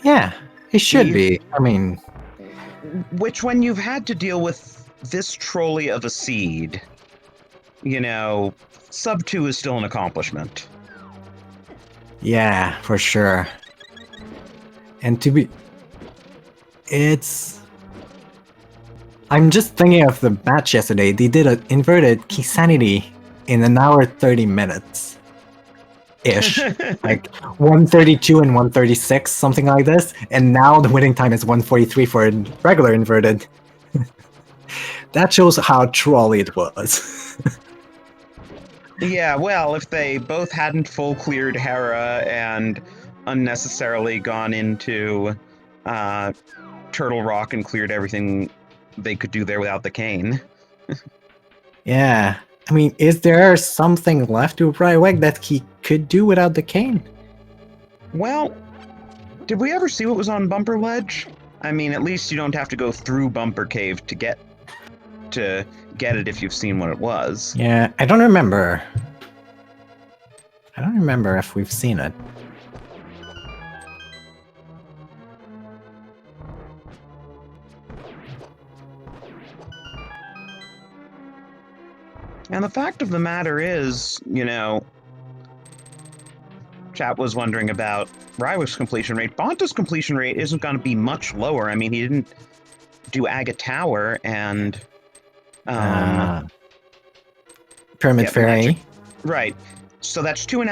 Yeah, it should You- be. I mean, Which, when you've had to deal with this trolley of a seed, you know, sub 2 is still an accomplishment. yeah, for sure. And to be... I'm just thinking of the match yesterday. They did an inverted key sanity in an hour 30 minutes. Ish. Like 132 and 136, something like this. And now the winning time is 143 for a regular inverted. That shows how trolley it was. Yeah, well, if they both hadn't full cleared Hera and unnecessarily gone into Turtle Rock and cleared everything they could do there without the cane. Yeah. I mean, is there something left to Rywek that he could do without the cane? Well, did we ever see what was on Bumper Ledge? I mean, at least you don't have to go through Bumper Cave to get it if you've seen what it was. Yeah, I don't remember. I don't remember if we've seen it. And the fact of the matter is, you know, chat was wondering about Rywek's completion rate. Bonta's completion rate isn't going to be much lower. I mean, he didn't do Aga Tower and Pyramid Fairy. Magic. Right. So that's 2 in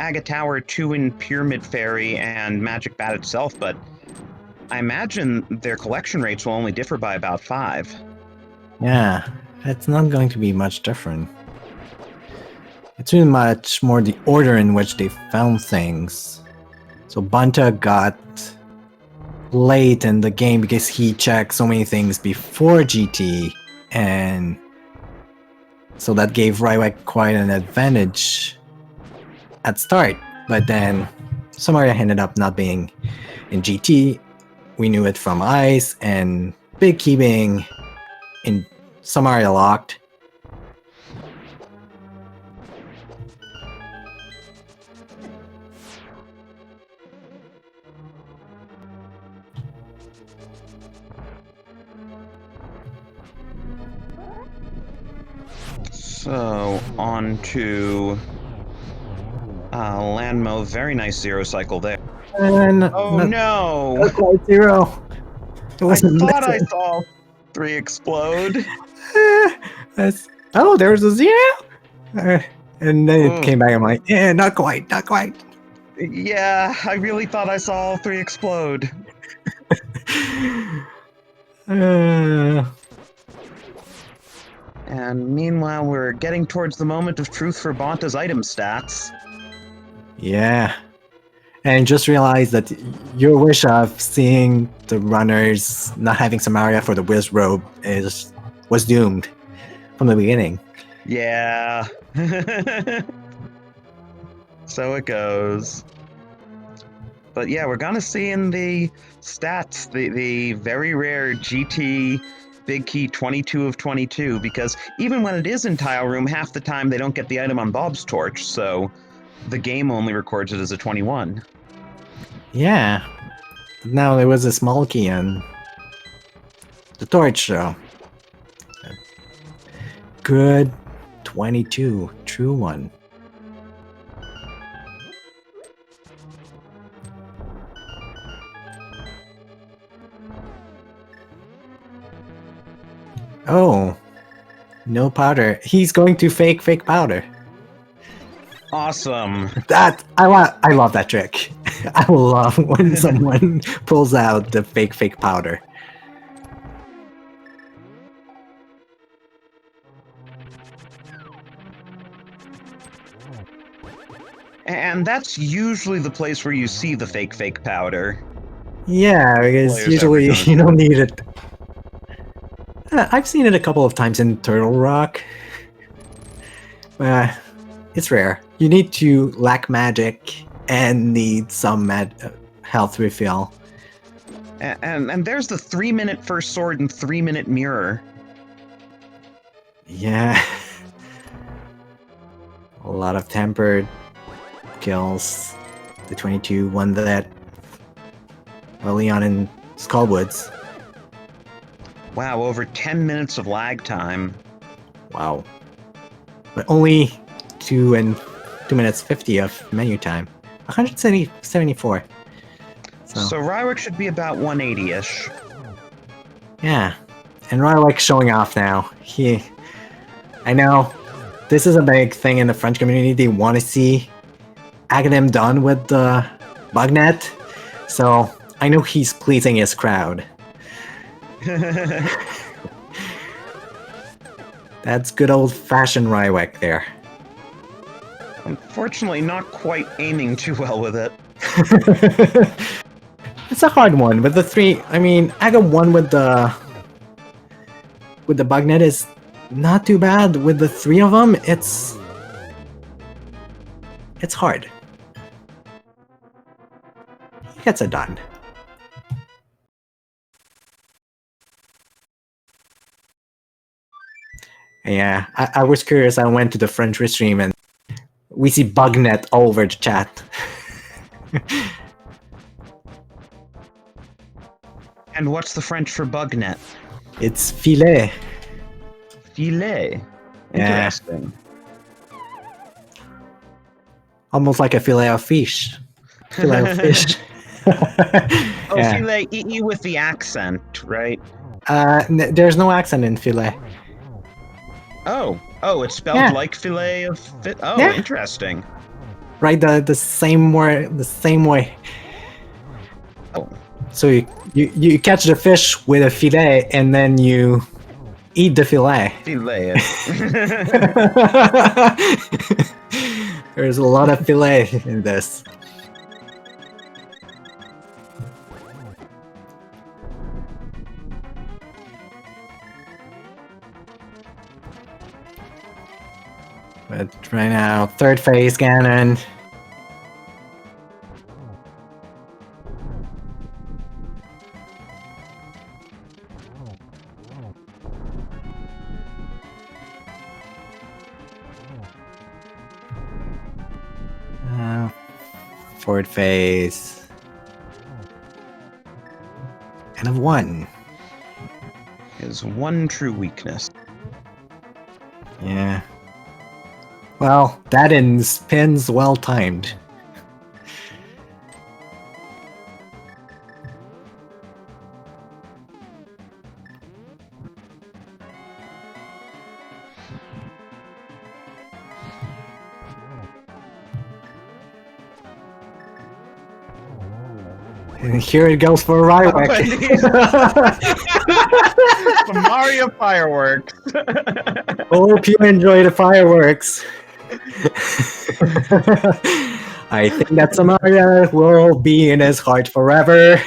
Aga Tower, 2 in Pyramid Fairy, and Magic Bat itself, but I imagine their collection rates will only differ by about 5. Yeah, it's not going to be much different. It's really much more the order in which they found things. So Bonta got late in the game because he checked so many things before GT, and so that gave Rywek quite an advantage at start. But then Samaria ended up not being in GT. We knew it from Ice, and Big Key being in Samaria locked. So, on to Landmo. Very nice 0 cycle there. And Oh no! not quite 0. It I wasn't thought I missing. saw 3 explode. Oh, there was a 0? And then Ooh. it came back. I'm like, yeah, not quite, not quite. Yeah, I really thought I saw all 3 explode. And meanwhile, we're getting towards the moment of truth for Bonta's item stats. Yeah. And just realized that your wish of seeing the runners not having Samaria for the Wiz Robe was doomed from the beginning. Yeah. So it goes. But yeah, we're gonna see in the stats the very rare GT Big Key 22 of 22, because even when it is in Tile Room, half the time they don't get the item on Bob's Torch, so the game only records it as a 21. Yeah. Now there was a small key on the torch show. Good 22. True one. Oh. No powder. He's going to fake powder. Awesome. I love that trick. I love when someone pulls out the fake powder. And that's usually the place where you see the fake powder. Yeah, because Players usually ever you going don't need it. I've seen it a couple of times in Turtle Rock. It's rare. You need to lack magic and need some health refill. And there's the 3-minute first sword and 3-minute mirror. Yeah. A lot of tempered kills. The 22 won that early on in Skullwoods. Wow, over 10 minutes of lag time. Wow. But only 2 minutes 50 of menu time. 174. So Rywek should be about 180-ish. Yeah. And Rywek showing off now. I know this is a big thing in the French community. They want to see Aghanim done with the bugnet. So I know he's pleasing his crowd. That's good old-fashioned Rywek there. Unfortunately, not quite aiming too well with it. It's a hard one with the 3. I mean, Aga 1 with the bugnet is not too bad. With the 3 of them, it's hard. He gets it done. Yeah, I was curious. I went to the French restream and we see bugnet all over the chat. And what's the French for bugnet? It's filet. Filet. Interesting. Yeah. Almost like a filet of fish. Filet of fish. Oh, Yeah. filet E with the accent, right? There's no accent in filet. Oh, it's spelled Yeah. like filet of fish. Oh, Yeah. interesting. Right, the same way. Oh. So you catch the fish with a filet and then you eat the filet. Filet. There's a lot of filet in this. But right now, third phase Ganon. Fourth phase. And of 1. His one true weakness. Yeah. Well, that in spins well timed. And here it goes for Rywek. The Mario fireworks. Hope you enjoy the fireworks. I think that Samaria will be in his heart forever.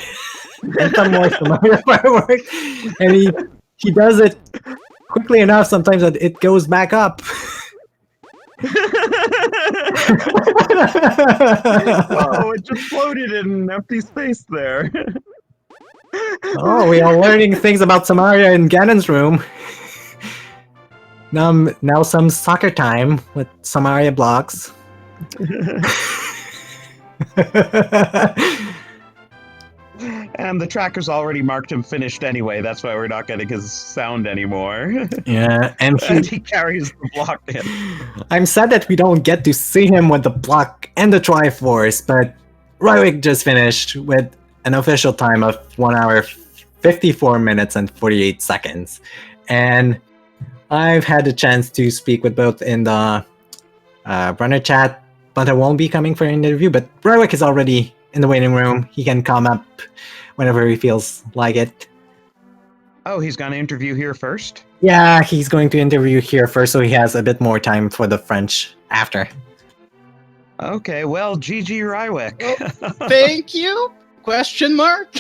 And some more Samaria fireworks. And he does it quickly enough sometimes that it goes back up. Oh, it just floated in an empty space there. Oh, we are learning things about Samaria in Ganon's room. Now some soccer time with Samaria blocks. And the tracker's already marked him finished anyway. That's why we're not getting his sound anymore. Yeah, and he carries the block in. I'm sad that we don't get to see him with the block and the Triforce, but Rywek just finished with an official time of 1 hour, 54 minutes, and 48 seconds. And I've had the chance to speak with both in the Runner chat, but I won't be coming for an interview, but Rywek is already in the waiting room. He can come up whenever he feels like it. Oh, he's going to interview here first? Yeah, he's going to interview here first, so he has a bit more time for the French after. Okay, well, GG Rywek. Thank you? Question mark?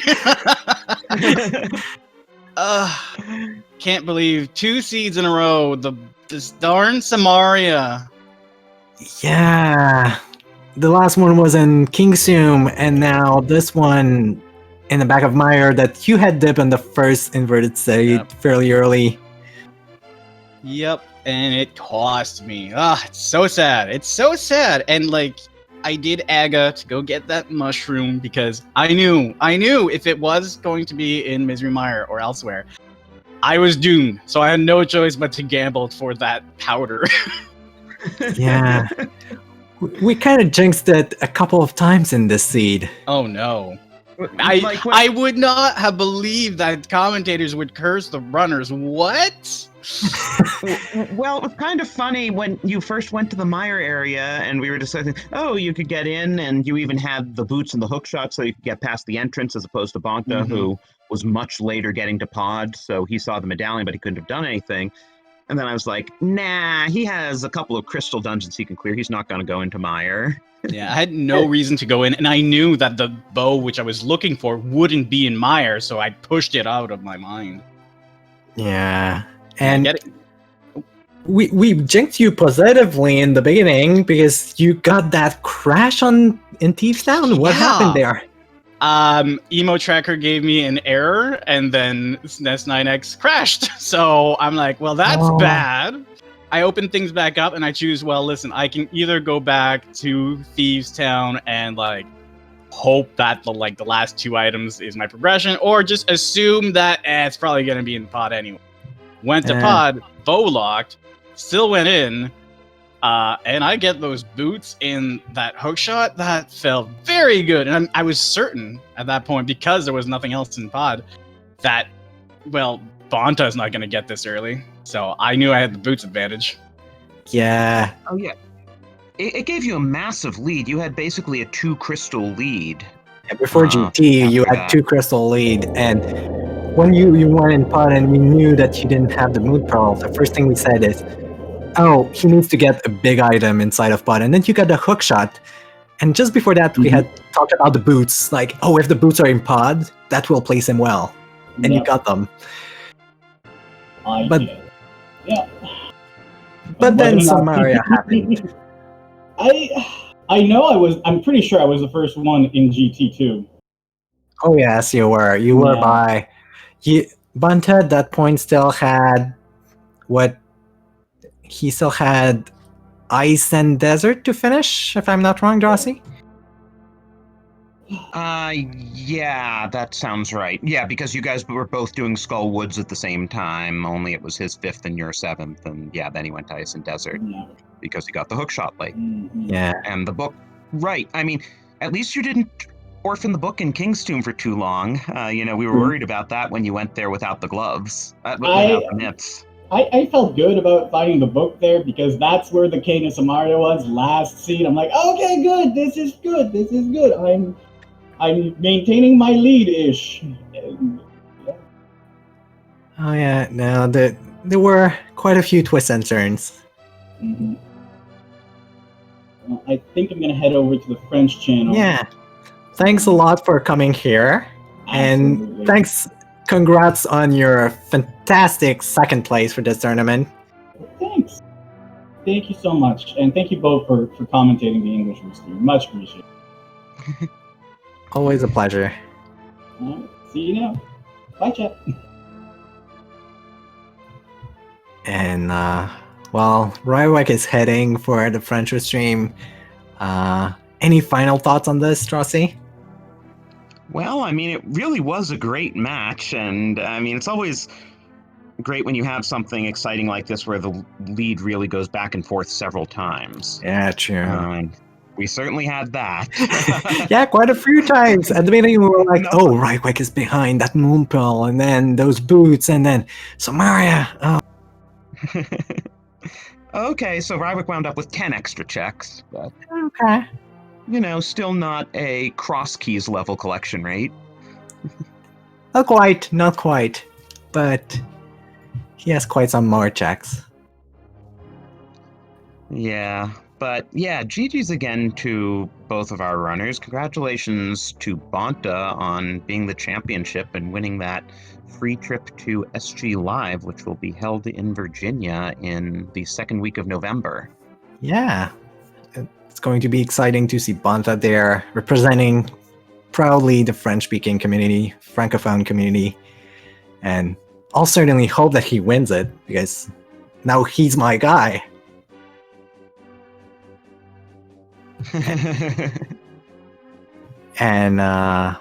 Can't believe 2 seeds in a row. This darn Samaria. Yeah. The last one was in Kingsum, and now this one in the back of Meyer that you had dip on the first inverted seed fairly early. Yep, and it cost me. It's so sad. It's so sad. And like, I did Aga to go get that mushroom because I knew if it was going to be in Misery Mire or elsewhere, I was doomed. So I had no choice but to gamble for that powder. Yeah. We kind of jinxed it a couple of times in this seed. Oh no. I would not have believed that commentators would curse the runners. What? Well, it was kind of funny when you first went to the Mire area and we were discussing, oh, you could get in, and you even had the boots and the hook shot so you could get past the entrance, as opposed to Bonta, who was much later getting to pod, so he saw the medallion, but he couldn't have done anything. And then I was like, nah, he has a couple of crystal dungeons he can clear. He's not going to go into Mire. Yeah, I had no reason to go in, and I knew that the bow which I was looking for wouldn't be in Mire, so I pushed it out of my mind. Yeah. And Get it? we jinxed you positively in the beginning because you got that crash in Thieves Town. What happened there? Emo Tracker gave me an error, and then SNES 9X crashed. So I'm like, well, that's bad. I open things back up, and I choose, well, listen, I can either go back to Thieves Town and like hope that the last 2 items is my progression, or just assume that it's probably gonna be in pod anyway. Went to pod, bow locked, still went in, and I get those boots in that hook shot. That felt very good, and I was certain at that point, because there was nothing else in pod, that, well, Bonta's not going to get this early, so I knew I had the boots advantage. Yeah. Oh, yeah. It gave you a massive lead. You had basically a 2 crystal lead. Yeah, before GT, you had 2 crystal lead, and when you went in pod and we knew that you didn't have the mood pearl, the first thing we said is, oh, he needs to get a big item inside of pod, and then you got the hook shot. And just before that, we had talked about the boots, like, oh, if the boots are in pod, that will place him well. And you got them. But then Samaria happened. I know I'm pretty sure I was the first one in GT2. Oh yes, you were. You were by... Bonta at that point still had... what? He still had Ice and Desert to finish, if I'm not wrong, Drosy? Yeah, that sounds right. Yeah, because you guys were both doing Skull Woods at the same time, only it was his 5th and your 7th, and yeah, then he went to Ice and Desert because he got the hook shot late. Yeah. And the book, right, I mean, at least you didn't orphan the book in Kingstomb for too long. We were worried about that when you went there without the gloves, without the mitts. I felt good about finding the book there because that's where the King of Samaria was last scene. I'm like, okay, good. This is good. This is good. I'm maintaining my lead-ish. Oh yeah, no, there were quite a few twists and turns. Well, I think I'm gonna head over to the French channel. Yeah. Thanks a lot for coming here. Absolutely. And congrats on your fantastic 2nd place for this tournament. Thanks. Thank you so much. And thank you both for commentating the English stream. Much appreciated. Always a pleasure. All right, see you now. Bye, chat. And, well, Rywek is heading for the French stream. Any final thoughts on this, Drosy? Well, I mean, it really was a great match, and I mean, it's always great when you have something exciting like this where the lead really goes back and forth several times. Yeah, true. We certainly had that. Yeah, quite a few times. At the beginning, we were like, oh, Rywek is behind that moon pearl, and then those boots, and then Samaria. Oh. Okay, so Rywek wound up with 10 extra checks. But... Okay. still not a cross keys level collection, right? Not quite. But he has quite some more checks. Yeah, but yeah, GG's again to both of our runners. Congratulations to Bonta on being the championship and winning that free trip to SG Live, which will be held in Virginia in the second week of November. Yeah. It's going to be exciting to see Bonta there representing proudly the French-speaking community, francophone community, and I'll certainly hope that he wins it because now he's my guy. And I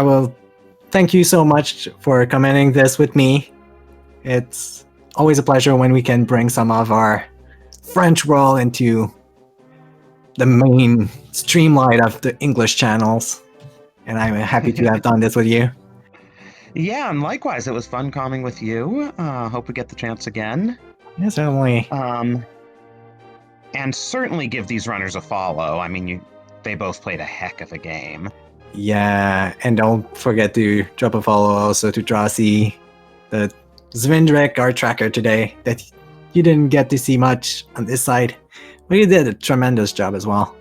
will thank you so much for commenting this with me. It's always a pleasure when we can bring some of our French world into the main streamline of the English channels. And I'm happy to have done this with you. Yeah, and likewise, it was fun calming with you. Hope we get the chance again. Yeah, certainly. And certainly give these runners a follow. I mean, they both played a heck of a game. Yeah, and don't forget to drop a follow also to Drosy, the Zvindrek, our tracker today, that you didn't get to see much on this side, but you did a tremendous job as well.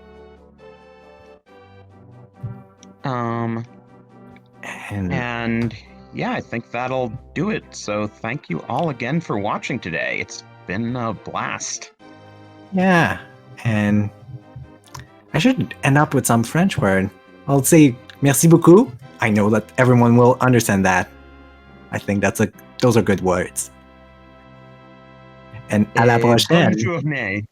And yeah, I think that'll do it. So thank you all again for watching today. It's been a blast. Yeah, and I should end up with some French word. I'll say merci beaucoup. I know that everyone will understand that. I think those are good words. And à la prochaine. Bonne journée.